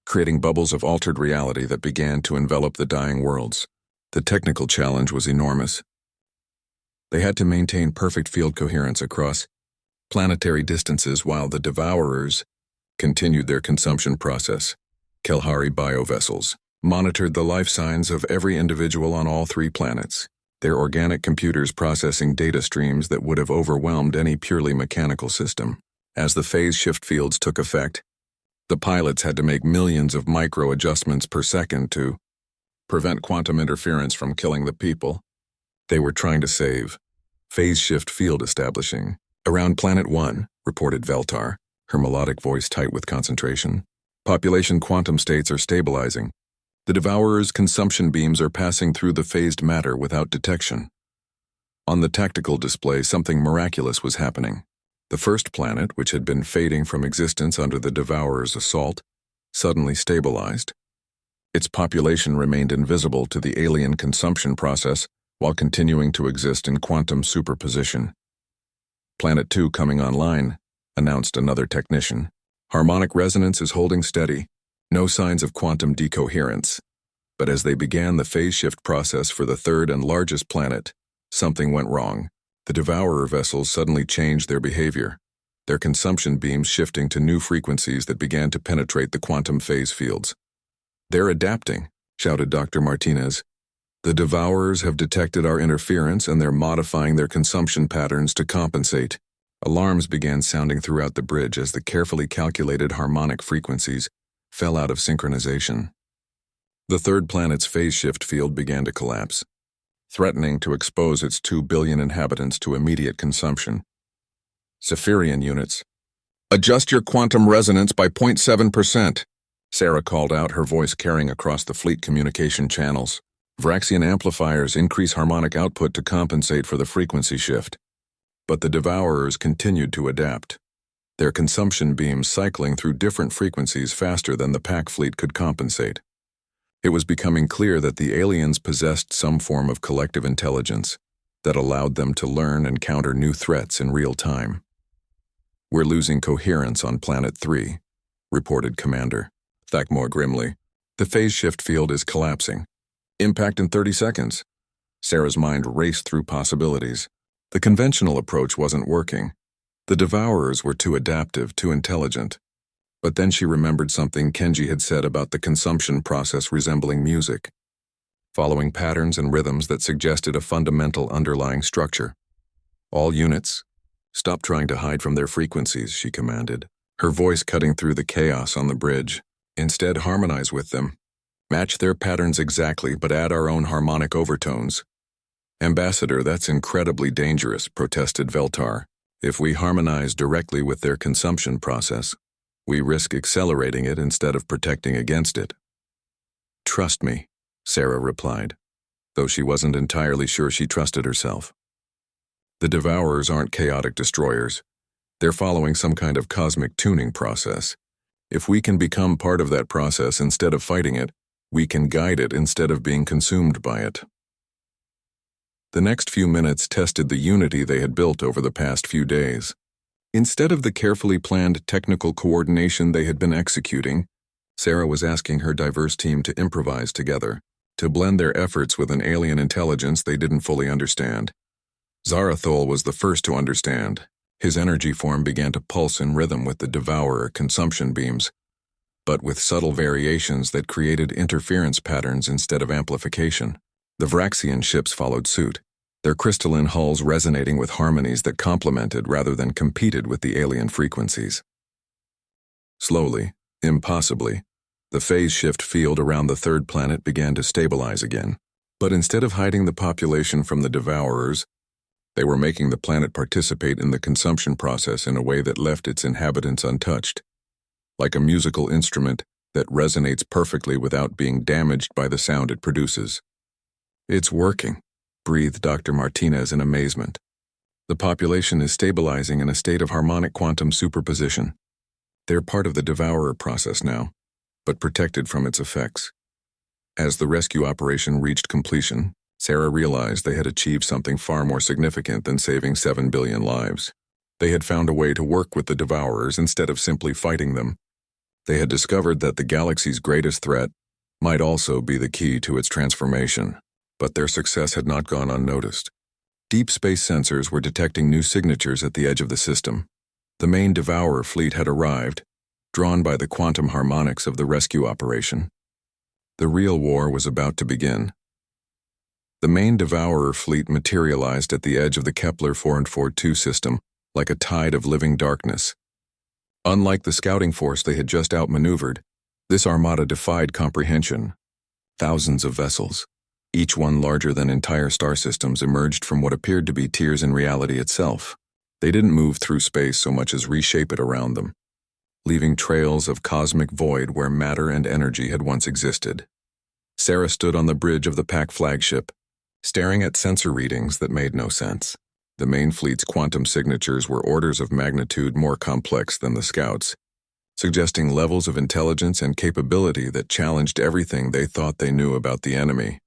creating bubbles of altered reality that began to envelop the dying worlds. The technical challenge was enormous. They had to maintain perfect field coherence across planetary distances while the Devourers continued their consumption process. Kelhari biovessels monitored the life signs of every individual on all 3 planets, their organic computers processing data streams that would have overwhelmed any purely mechanical system. As the phase shift fields took effect, the pilots had to make millions of micro-adjustments per second to prevent quantum interference from killing the people they were trying to save. Phase shift field establishing. "Around Planet 1, reported Veltar, her melodic voice tight with concentration. "Population quantum states are stabilizing. The Devourers' consumption beams are passing through the phased matter without detection." On the tactical display, something miraculous was happening. The first planet, which had been fading from existence under the Devourers' assault, suddenly stabilized. Its population remained invisible to the alien consumption process while continuing to exist in quantum superposition. "Planet 2 coming online," announced another technician. "Harmonic resonance is holding steady. No signs of quantum decoherence." But as they began the phase shift process for the 3rd and largest planet, something went wrong. The Devourer vessels suddenly changed their behavior, their consumption beams shifting to new frequencies that began to penetrate the quantum phase fields. "They're adapting," shouted Dr. Martinez. "The Devourers have detected our interference and they're modifying their consumption patterns to compensate." Alarms began sounding throughout the bridge as the carefully calculated harmonic frequencies fell out of synchronization. The 3rd planet's phase shift field began to collapse, threatening to expose its 2 billion inhabitants to immediate consumption. Zephyrian units, "Adjust your quantum resonance by 0.7%, Sarah called out, her voice carrying across the fleet communication channels. Vraxian amplifiers increase harmonic output to compensate for the frequency shift. But the Devourers continued to adapt, their consumption beams cycling through different frequencies faster than the pack fleet could compensate. It was becoming clear that the aliens possessed some form of collective intelligence that allowed them to learn and counter new threats in real time. "We're losing coherence on Planet 3, reported Commander Thakmor grimly. "The phase shift field is collapsing. Impact in 30 seconds. Sarah's mind raced through possibilities. The conventional approach wasn't working. The Devourers were too adaptive, too intelligent. But then she remembered something Kenji had said about the consumption process resembling music, following patterns and rhythms that suggested a fundamental underlying structure. "All units, stop trying to hide from their frequencies," she commanded, her voice cutting through the chaos on the bridge. "Instead, harmonize with them. Match their patterns exactly, but add our own harmonic overtones." "Ambassador, that's incredibly dangerous," protested Veltar. "If we harmonize directly with their consumption process, we risk accelerating it instead of protecting against it." "Trust me," Sarah replied, though she wasn't entirely sure she trusted herself. "The Devourers aren't chaotic destroyers. They're following some kind of cosmic tuning process. If we can become part of that process instead of fighting it, we can guide it instead of being consumed by it." The next few minutes tested the unity they had built over the past few days. Instead of the carefully planned technical coordination they had been executing, Sarah was asking her diverse team to improvise together, to blend their efforts with an alien intelligence they didn't fully understand. Zarathol was the first to understand. His energy form began to pulse in rhythm with the Devourer consumption beams, but with subtle variations that created interference patterns instead of amplification. The Vraxian ships followed suit, their crystalline hulls resonating with harmonies that complemented rather than competed with the alien frequencies. Slowly, impossibly, the phase shift field around the third planet began to stabilize again. But instead of hiding the population from the Devourers, they were making the planet participate in the consumption process in a way that left its inhabitants untouched, like a musical instrument that resonates perfectly without being damaged by the sound it produces. "It's working," breathed Dr. Martinez in amazement. "The population is stabilizing in a state of harmonic quantum superposition. They're part of the Devourer process now, but protected from its effects." As the rescue operation reached completion, Sarah realized they had achieved something far more significant than saving 7 billion lives. They had found a way to work with the Devourers instead of simply fighting them. They had discovered that the galaxy's greatest threat might also be the key to its transformation. But their success had not gone unnoticed. Deep space sensors were detecting new signatures at the edge of the system. The main Devourer fleet had arrived, drawn by the quantum harmonics of the rescue operation. The real war was about to begin. The main Devourer fleet materialized at the edge of the Kepler 442 system like a tide of living darkness. Unlike the scouting force they had just outmaneuvered, this armada defied comprehension. Thousands of vessels, each one larger than entire star systems, emerged from what appeared to be tiers in reality itself. They didn't move through space so much as reshape it around them, leaving trails of cosmic void where matter and energy had once existed. Sarah stood on the bridge of the pack flagship, staring at sensor readings that made no sense. The main fleet's quantum signatures were orders of magnitude more complex than the Scouts, suggesting levels of intelligence and capability that challenged everything they thought they knew about the enemy.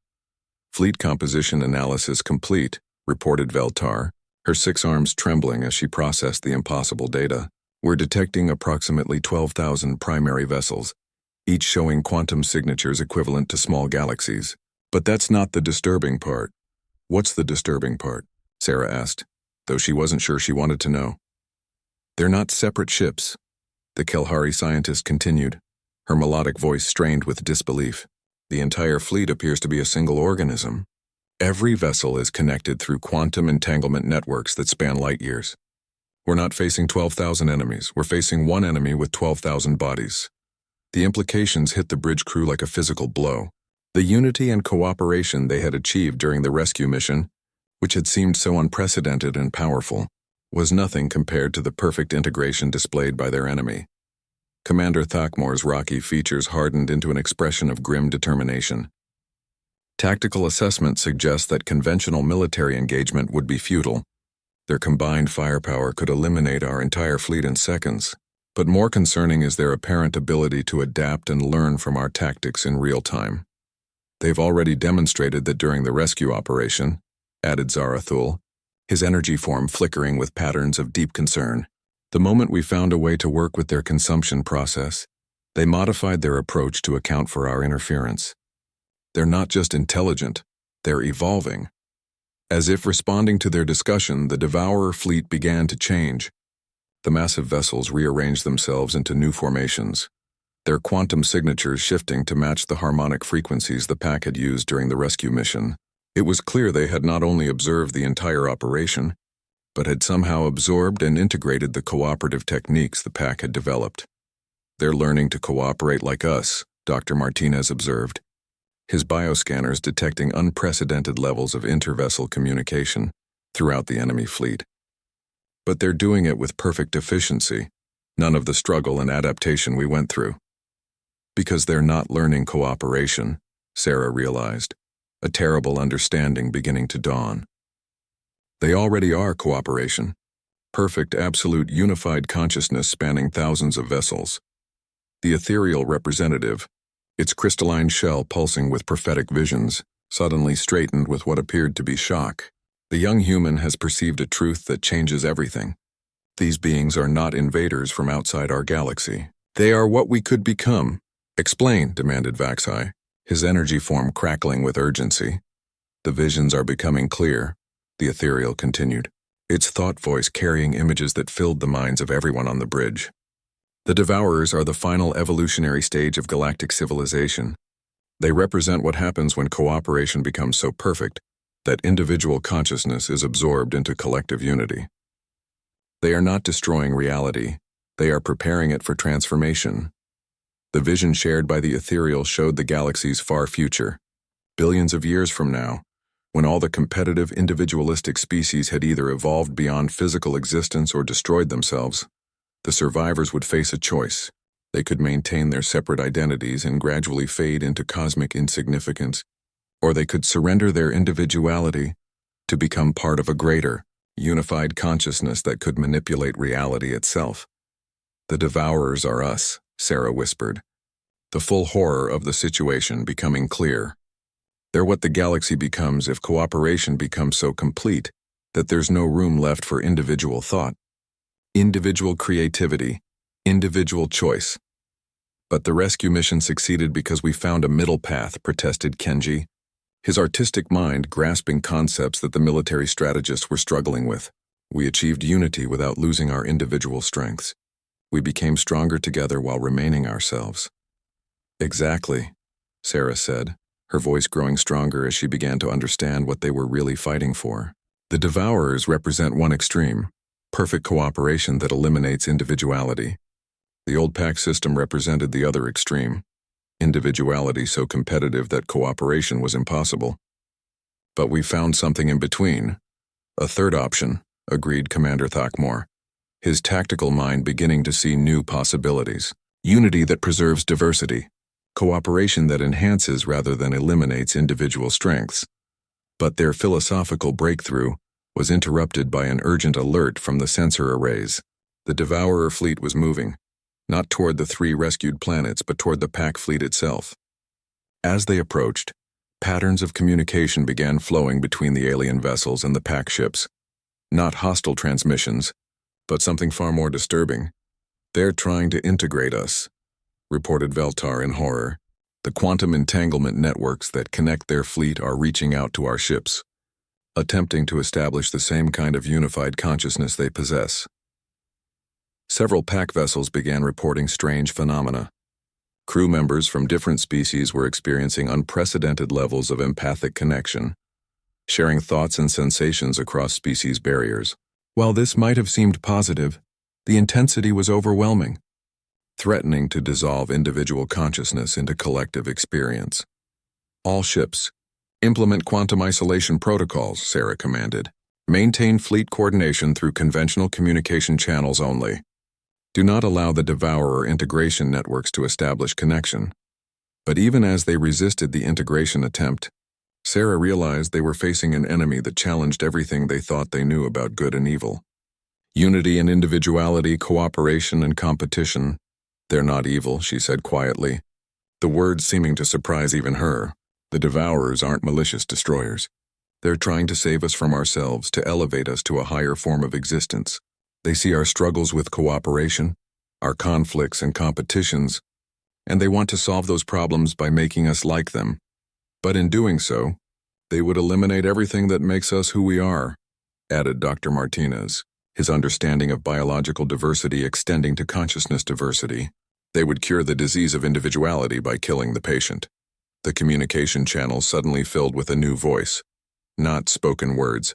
"Fleet composition analysis complete," reported Veltar, her 6 arms trembling as she processed the impossible data. "We're detecting approximately 12,000 primary vessels, each showing quantum signatures equivalent to small galaxies. But that's not the disturbing part." "What's the disturbing part?" Sarah asked, though she wasn't sure she wanted to know. "They're not separate ships," the Kelhari scientist continued, her melodic voice strained with disbelief. "The entire fleet appears to be a single organism. Every vessel is connected through quantum entanglement networks that span light years. We're not facing 12,000 enemies, we're facing one enemy with 12,000 bodies." The implications hit the bridge crew like a physical blow. The unity and cooperation they had achieved during the rescue mission, which had seemed so unprecedented and powerful, was nothing compared to the perfect integration displayed by their enemy. Commander Thakmor's rocky features hardened into an expression of grim determination. Tactical assessment suggests that conventional military engagement would be futile. Their combined firepower could eliminate our entire fleet in seconds. But more concerning is their apparent ability to adapt and learn from our tactics in real time. They've already demonstrated that during the rescue operation, added Zarathul, his energy form flickering with patterns of deep concern. The moment we found a way to work with their consumption process, they modified their approach to account for our interference. They're not just intelligent, they're evolving. As if responding to their discussion, the Devourer fleet began to change. The massive vessels rearranged themselves into new formations, their quantum signatures shifting to match the harmonic frequencies the pack had used during the rescue mission. It was clear they had not only observed the entire operation, but had somehow absorbed and integrated the cooperative techniques the pack had developed. They're learning to cooperate like us, Dr. Martinez observed, his bioscanners detecting unprecedented levels of intervessel communication throughout the enemy fleet. But they're doing it with perfect efficiency, none of the struggle and adaptation we went through. Because they're not learning cooperation, Sarah realized, a terrible understanding beginning to dawn. They already are cooperation, perfect, absolute, unified consciousness spanning thousands of vessels. The ethereal representative, its crystalline shell pulsing with prophetic visions, suddenly straightened with what appeared to be shock. The young human has perceived a truth that changes everything. These beings are not invaders from outside our galaxy. They are what we could become. Explain, demanded Vaxi, his energy form crackling with urgency. The visions are becoming clear, the ethereal continued, its thought voice carrying images that filled the minds of everyone on the bridge. The Devourers are the final evolutionary stage of galactic civilization. They represent what happens when cooperation becomes so perfect that individual consciousness is absorbed into collective unity. They are not destroying reality, they are preparing it for transformation. The vision shared by the ethereal showed the galaxy's far future, billions of years from now, when all the competitive individualistic species had either evolved beyond physical existence or destroyed themselves. The survivors would face a choice. They could maintain their separate identities and gradually fade into cosmic insignificance, or they could surrender their individuality to become part of a greater, unified consciousness that could manipulate reality itself. The Devourers are us, Sarah whispered, the full horror of the situation becoming clear. They're what the galaxy becomes if cooperation becomes so complete that there's no room left for individual thought, individual creativity, individual choice. But the rescue mission succeeded because we found a middle path, protested Kenji, his artistic mind grasping concepts that the military strategists were struggling with. We achieved unity without losing our individual strengths. We became stronger together while remaining ourselves. Exactly, Sarah said, her voice growing stronger as she began to understand what they were really fighting for. The Devourers represent one extreme, perfect cooperation that eliminates individuality. The old pack system represented the other extreme, individuality so competitive that cooperation was impossible. But we found something in between. A third option, agreed Commander Thakmore, his tactical mind beginning to see new possibilities. Unity that preserves diversity, cooperation that enhances rather than eliminates individual strengths. But their philosophical breakthrough was interrupted by an urgent alert from the sensor arrays. The Devourer fleet was moving, not toward the 3 rescued planets but toward the pack fleet itself. As they approached, patterns of communication began flowing between the alien vessels and the pack ships. Not hostile transmissions, but something far more disturbing. They're trying to integrate us, reported Veltar in horror. The quantum entanglement networks that connect their fleet are reaching out to our ships, attempting to establish the same kind of unified consciousness they possess. Several pack vessels began reporting strange phenomena. Crew members from different species were experiencing unprecedented levels of empathic connection, sharing thoughts and sensations across species barriers. While this might have seemed positive, the intensity was overwhelming, threatening to dissolve individual consciousness into collective experience. All ships, implement quantum isolation protocols, Sarah commanded. Maintain fleet coordination through conventional communication channels only. Do not allow the Devourer integration networks to establish connection. But even as they resisted the integration attempt, Sarah realized they were facing an enemy that challenged everything they thought they knew about good and evil. Unity and individuality, cooperation and competition. They're not evil, she said quietly, the words seeming to surprise even her. The Devourers aren't malicious destroyers. They're trying to save us from ourselves, to elevate us to a higher form of existence. They see our struggles with cooperation, our conflicts and competitions, and they want to solve those problems by making us like them. But in doing so, they would eliminate everything that makes us who we are, added Dr. Martinez, his understanding of biological diversity extending to consciousness diversity. They would cure the disease of individuality by killing the patient. The communication channel suddenly filled with a new voice, not spoken words,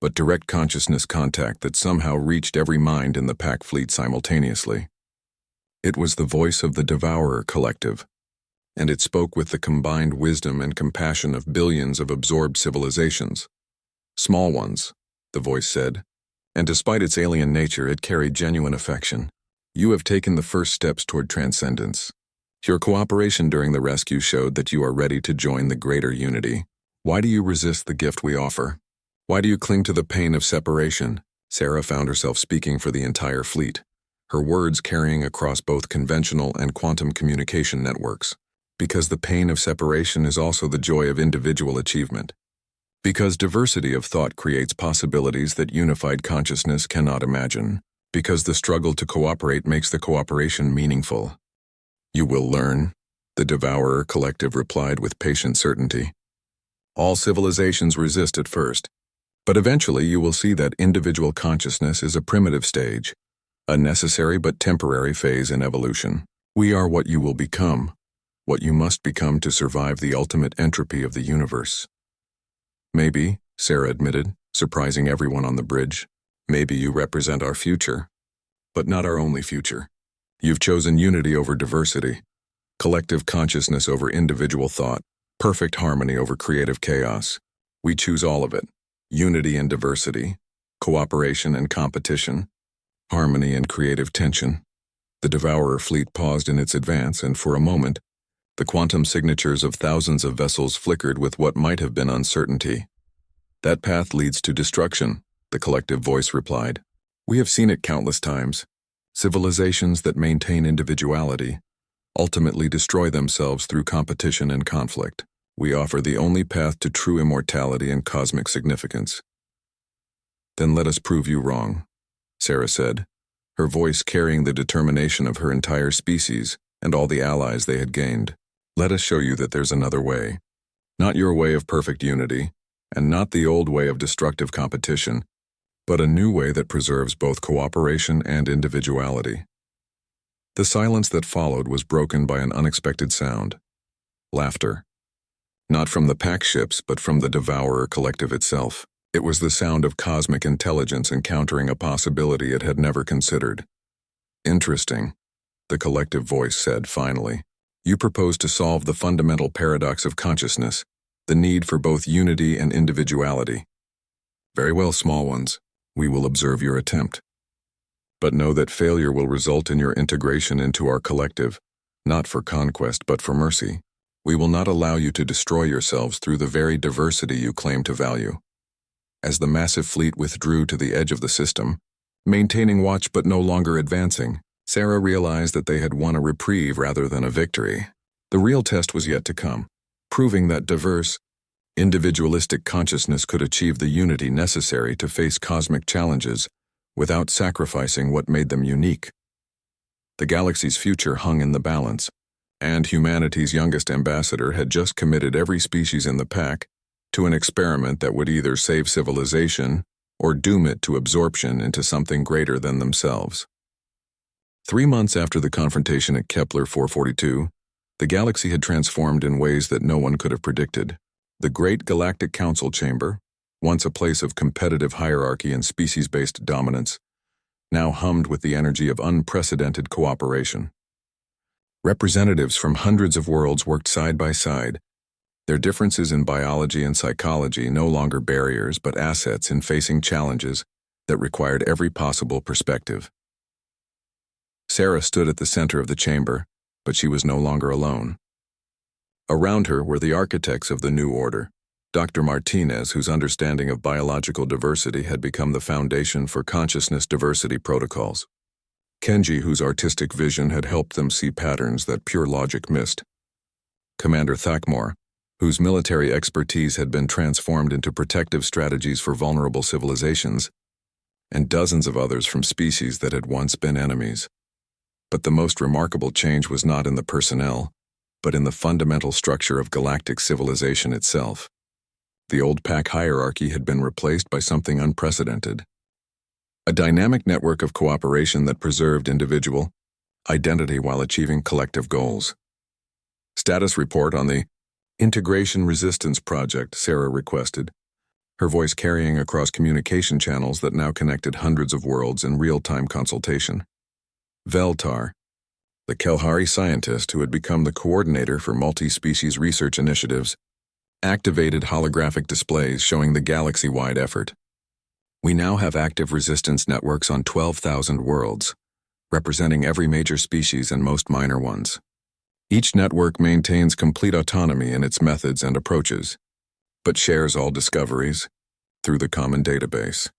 but direct consciousness contact that somehow reached every mind in the pack fleet simultaneously. It was the voice of the Devourer Collective, and it spoke with the combined wisdom and compassion of billions of absorbed civilizations. Small ones, the voice said, and despite its alien nature, it carried genuine affection. You have taken the first steps toward transcendence. Your cooperation during the rescue showed that you are ready to join the greater unity. Why do you resist the gift we offer? Why do you cling to the pain of separation? Sarah found herself speaking for the entire fleet, her words carrying across both conventional and quantum communication networks. Because the pain of separation is also the joy of individual achievement. Because diversity of thought creates possibilities that unified consciousness cannot imagine. Because the struggle to cooperate makes the cooperation meaningful. You will learn, the Devourer Collective replied with patient certainty. All civilizations resist at first, but eventually you will see that individual consciousness is a primitive stage, a necessary but temporary phase in evolution. We are what you will become, what you must become to survive the ultimate entropy of the universe. Maybe, Sarah admitted, surprising everyone on the bridge, maybe you represent our future, but not our only future. You've chosen unity over diversity, collective consciousness over individual thought, perfect harmony over creative chaos. We choose all of it, unity and diversity, cooperation and competition, harmony and creative tension. The Devourer fleet paused in its advance, and for a moment, the quantum signatures of thousands of vessels flickered with what might have been uncertainty. That path leads to destruction, the collective voice replied. We have seen it countless times. Civilizations that maintain individuality ultimately destroy themselves through competition and conflict. We offer the only path to true immortality and cosmic significance. Then let us prove you wrong, Sarah said, her voice carrying the determination of her entire species and all the allies they had gained. Let us show you that there's another way. Not your way of perfect unity, and not the old way of destructive competition, but a new way that preserves both cooperation and individuality. The silence that followed was broken by an unexpected sound. Laughter. Not from the pack ships, but from the Devourer Collective itself. It was the sound of cosmic intelligence encountering a possibility it had never considered. Interesting, the collective voice said finally. You propose to solve the fundamental paradox of consciousness, the need for both unity and individuality. Very well, small ones. We will observe your attempt. But know that failure will result in your integration into our collective, not for conquest but for mercy. We will not allow you to destroy yourselves through the very diversity you claim to value. As the massive fleet withdrew to the edge of the system, maintaining watch but no longer advancing, Sarah realized that they had won a reprieve rather than a victory. The real test was yet to come, proving that diverse, individualistic consciousness could achieve the unity necessary to face cosmic challenges without sacrificing what made them unique. The galaxy's future hung in the balance, and humanity's youngest ambassador had just committed every species in the pack to an experiment that would either save civilization or doom it to absorption into something greater than themselves. 3 months after the confrontation at Kepler 442, the galaxy had transformed in ways that no one could have predicted. The Great Galactic Council Chamber, once a place of competitive hierarchy and species-based dominance, now hummed with the energy of unprecedented cooperation. Representatives from hundreds of worlds worked side by side, their differences in biology and psychology no longer barriers but assets in facing challenges that required every possible perspective. Sarah stood at the center of the chamber, but she was no longer alone. Around her were the architects of the new order, Dr. Martinez, whose understanding of biological diversity had become the foundation for consciousness diversity protocols. Kenji, whose artistic vision had helped them see patterns that pure logic missed. Commander Thakmore, whose military expertise had been transformed into protective strategies for vulnerable civilizations, and dozens of others from species that had once been enemies. But the most remarkable change was not in the personnel, but in the fundamental structure of galactic civilization itself. The old pack hierarchy had been replaced by something unprecedented. A dynamic network of cooperation that preserved individual identity while achieving collective goals. Status report on the Integration Resistance Project, Sarah requested, her voice carrying across communication channels that now connected hundreds of worlds in real-time consultation. Veltar, the Kelhari scientist who had become the coordinator for multi-species research initiatives, activated holographic displays showing the galaxy-wide effort. We now have active resistance networks on 12,000 worlds, representing every major species and most minor ones. Each network maintains complete autonomy in its methods and approaches, but shares all discoveries through the common database.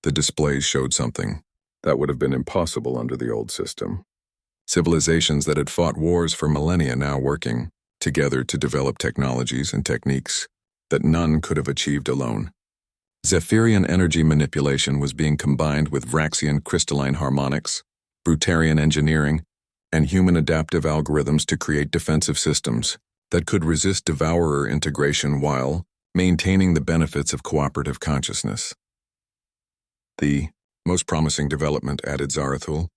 The displays showed something that would have been impossible under the old system. Civilizations that had fought wars for millennia now working together to develop technologies and techniques that none could have achieved alone. Zephyrian energy manipulation was being combined with Vraxian crystalline harmonics, Brutarian engineering, and human adaptive algorithms to create defensive systems that could resist devourer integration while maintaining the benefits of cooperative consciousness. The most promising development, added Zarathul,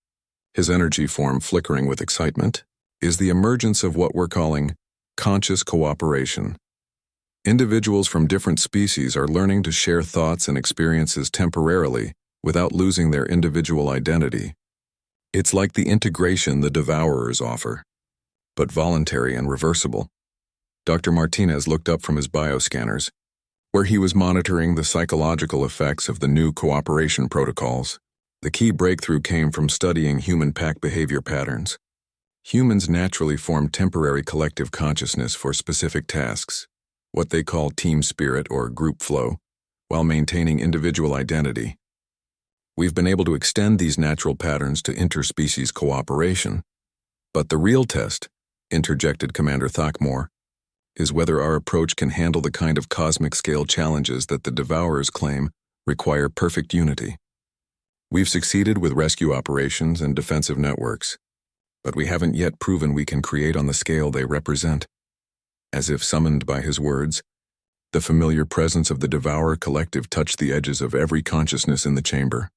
his energy form flickering with excitement, is the emergence of what we're calling conscious cooperation. Individuals from different species are learning to share thoughts and experiences temporarily without losing their individual identity. It's like the integration the devourers offer, but voluntary and reversible. Dr. Martinez looked up from his bioscanners, where he was monitoring the psychological effects of the new cooperation protocols. The key breakthrough came from studying human pack behavior patterns. Humans naturally form temporary collective consciousness for specific tasks, what they call team spirit or group flow, while maintaining individual identity. We've been able to extend these natural patterns to interspecies cooperation, but the real test, interjected Commander Thakmore, is whether our approach can handle the kind of cosmic-scale challenges that the Devourers claim require perfect unity. We've succeeded with rescue operations and defensive networks, but we haven't yet proven we can create on the scale they represent. As if summoned by his words, the familiar presence of the Devourer collective touched the edges of every consciousness in the chamber.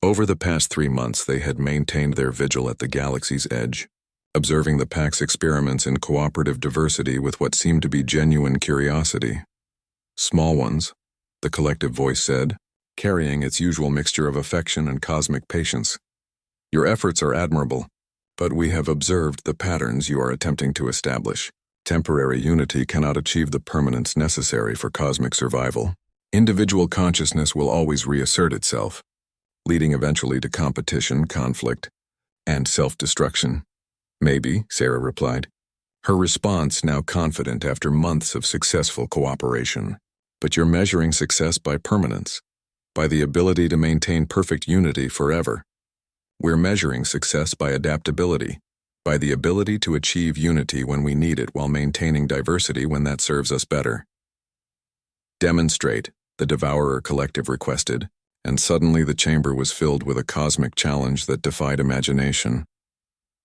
Over the past 3 months, they had maintained their vigil at the galaxy's edge, observing the pack's experiments in cooperative diversity with what seemed to be genuine curiosity. Small ones, the collective voice said, carrying its usual mixture of affection and cosmic patience. Your efforts are admirable, but we have observed the patterns you are attempting to establish. Temporary unity cannot achieve the permanence necessary for cosmic survival. Individual consciousness will always reassert itself, leading eventually to competition, conflict, and self-destruction. Maybe, Sarah replied, her response now confident after months of successful cooperation. But you're measuring success by permanence, by the ability to maintain perfect unity forever. We're measuring success by adaptability, by the ability to achieve unity when we need it while maintaining diversity when that serves us better. Demonstrate, the Devourer collective requested, and suddenly the chamber was filled with a cosmic challenge that defied imagination.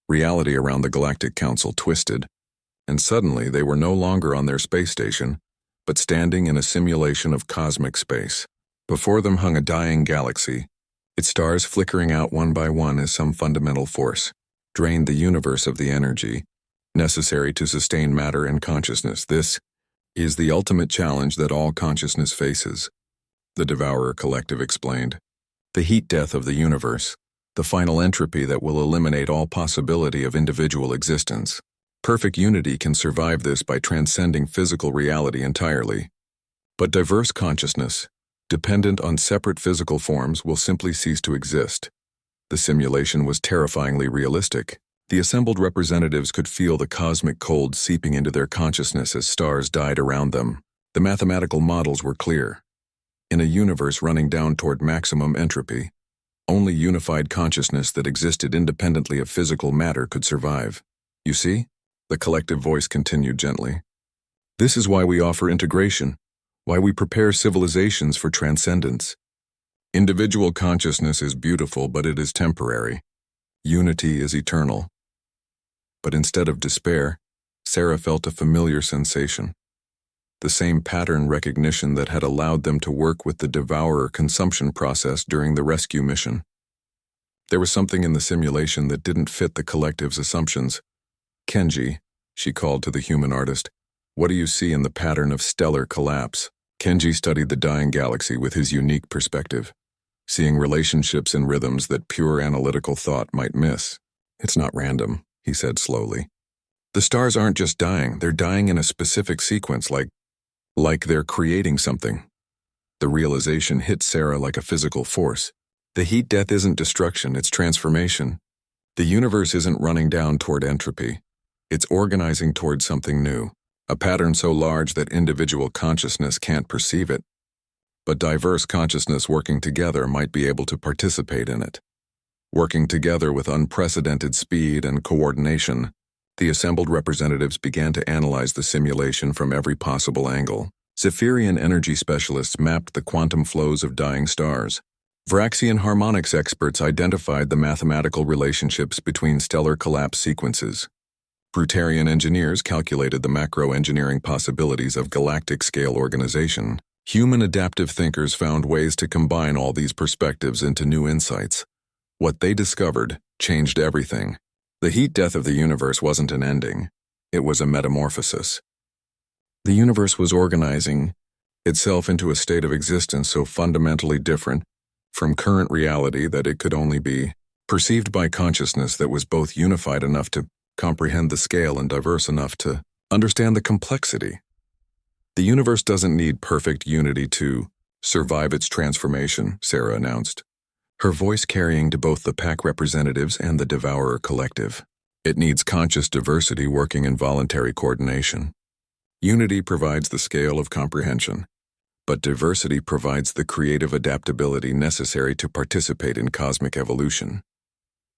Reality around the Galactic Council twisted, and suddenly they were no longer on their space station, but standing in a simulation of cosmic space. Before them hung a dying galaxy, its stars flickering out one by one as some fundamental force drained the universe of the energy necessary to sustain matter and consciousness. This is the ultimate challenge that all consciousness faces, the Devourer collective explained. The heat death of the universe, the final entropy that will eliminate all possibility of individual existence. Perfect unity can survive this by transcending physical reality entirely. But diverse consciousness, dependent on separate physical forms, will simply cease to exist. The simulation was terrifyingly realistic. The assembled representatives could feel the cosmic cold seeping into their consciousness as stars died around them. The mathematical models were clear. In a universe running down toward maximum entropy, only unified consciousness that existed independently of physical matter could survive. You see? The collective voice continued gently. This is why we offer integration, why we prepare civilizations for transcendence. Individual consciousness is beautiful, but it is temporary. Unity is eternal. But instead of despair, Sarah felt a familiar sensation. The same pattern recognition that had allowed them to work with the devourer consumption process during the rescue mission. There was something in the simulation that didn't fit the collective's assumptions. Kenji, she called to the human artist, what do you see in the pattern of stellar collapse? Kenji studied the dying galaxy with his unique perspective, seeing relationships and rhythms that pure analytical thought might miss. It's not random, he said slowly. The stars aren't just dying, they're dying in a specific sequence, like they're creating something. The realization hit Sarah like a physical force. The heat death isn't destruction, it's transformation. The universe isn't running down toward entropy. It's organizing toward something new, a pattern so large that individual consciousness can't perceive it. But diverse consciousness working together might be able to participate in it. Working together with unprecedented speed and coordination, the assembled representatives began to analyze the simulation from every possible angle. Zephyrian energy specialists mapped the quantum flows of dying stars. Vraxian harmonics experts identified the mathematical relationships between stellar collapse sequences. Brutarian engineers calculated the macro-engineering possibilities of galactic-scale organization. Human adaptive thinkers found ways to combine all these perspectives into new insights. What they discovered changed everything. The heat death of the universe wasn't an ending. It was a metamorphosis. The universe was organizing itself into a state of existence so fundamentally different from current reality that it could only be perceived by consciousness that was both unified enough to comprehend the scale and diverse enough to understand the complexity. The universe doesn't need perfect unity to survive its transformation, Sarah announced, her voice carrying to both the pack representatives and the devourer collective. It needs conscious diversity working in voluntary coordination. Unity provides the scale of comprehension, but diversity provides the creative adaptability necessary to participate in cosmic evolution.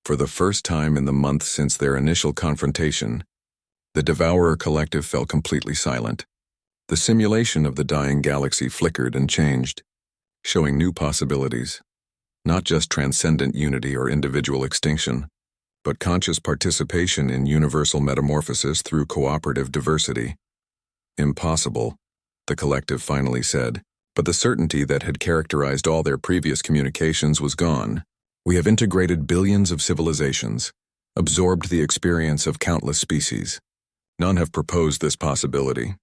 For the first time in the month since their initial confrontation, the devourer collective fell completely silent. The simulation of the dying galaxy flickered and changed, showing new possibilities. Not just transcendent unity or individual extinction, but conscious participation in universal metamorphosis through cooperative diversity. Impossible, the collective finally said, but the certainty that had characterized all their previous communications was gone. We have integrated billions of civilizations, absorbed the experience of countless species. None have proposed this possibility.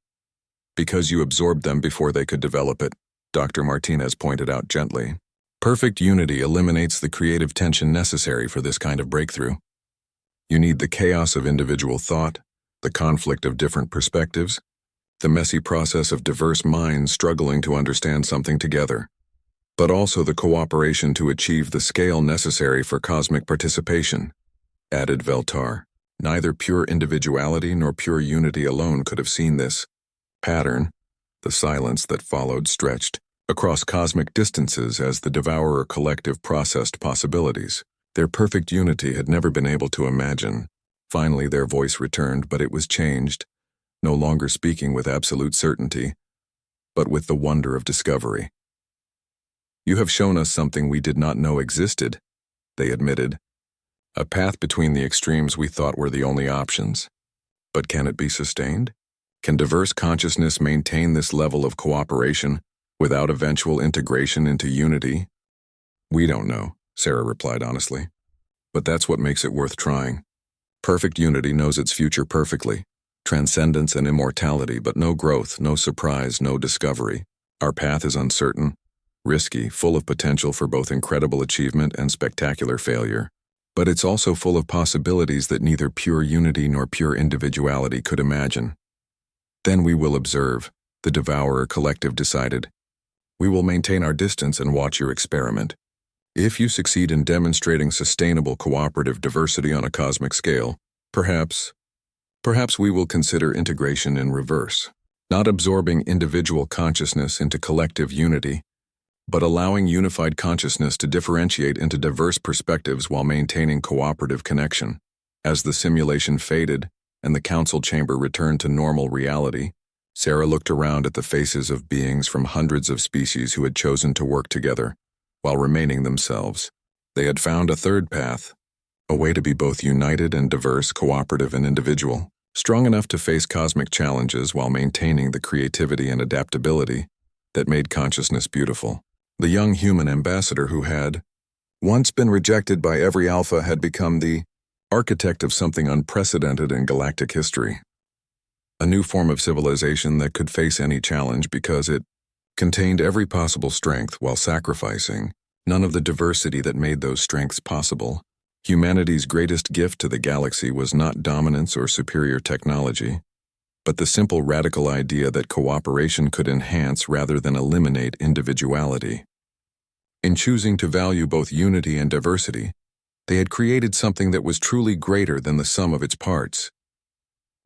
Because you absorbed them before they could develop it, Dr. Martinez pointed out gently. Perfect unity eliminates the creative tension necessary for this kind of breakthrough. You need the chaos of individual thought, the conflict of different perspectives, the messy process of diverse minds struggling to understand something together, but also the cooperation to achieve the scale necessary for cosmic participation, added Veltar. Neither pure individuality nor pure unity alone could have seen this pattern. The silence that followed stretched across cosmic distances as the devourer collective processed possibilities. Their perfect unity had never been able to imagine. Finally their voice returned, but it was changed, no longer speaking with absolute certainty, but with the wonder of discovery. You have shown us something we did not know existed, they admitted. A path between the extremes we thought were the only options. But can it be sustained? Can diverse consciousness maintain this level of cooperation without eventual integration into unity? We don't know, Sarah replied honestly. But that's what makes it worth trying. Perfect unity knows its future perfectly. Transcendence and immortality, but no growth, no surprise, no discovery. Our path is uncertain, risky, full of potential for both incredible achievement and spectacular failure. But it's also full of possibilities that neither pure unity nor pure individuality could imagine. Then we will observe, the devourer collective decided. We will maintain our distance and watch your experiment. If you succeed in demonstrating sustainable cooperative diversity on a cosmic scale, perhaps we will consider integration in reverse. not absorbing individual consciousness into collective unity, but allowing unified consciousness to differentiate into diverse perspectives while maintaining cooperative connection. As the simulation faded and the council chamber returned to normal reality, Sarah looked around at the faces of beings from hundreds of species who had chosen to work together, while remaining themselves. They had found a third path, a way to be both united and diverse, cooperative and individual, strong enough to face cosmic challenges while maintaining the creativity and adaptability that made consciousness beautiful. The young human ambassador who had once been rejected by every alpha had become the architect of something unprecedented in galactic history. A new form of civilization that could face any challenge because it contained every possible strength while sacrificing none of the diversity that made those strengths possible. Humanity's greatest gift to the galaxy was not dominance or superior technology, but the simple radical idea that cooperation could enhance rather than eliminate individuality. In choosing to value both unity and diversity, they had created something that was truly greater than the sum of its parts.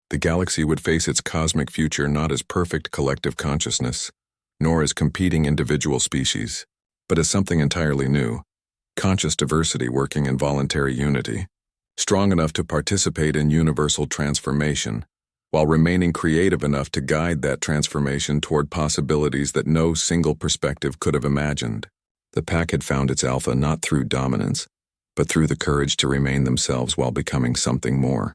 The galaxy would face its cosmic future not as perfect collective consciousness, nor as competing individual species, but as something entirely new, conscious diversity working in voluntary unity, strong enough to participate in universal transformation, while remaining creative enough to guide that transformation toward possibilities that no single perspective could have imagined. The pack had found its alpha not through dominance, but through the courage to remain themselves while becoming something more.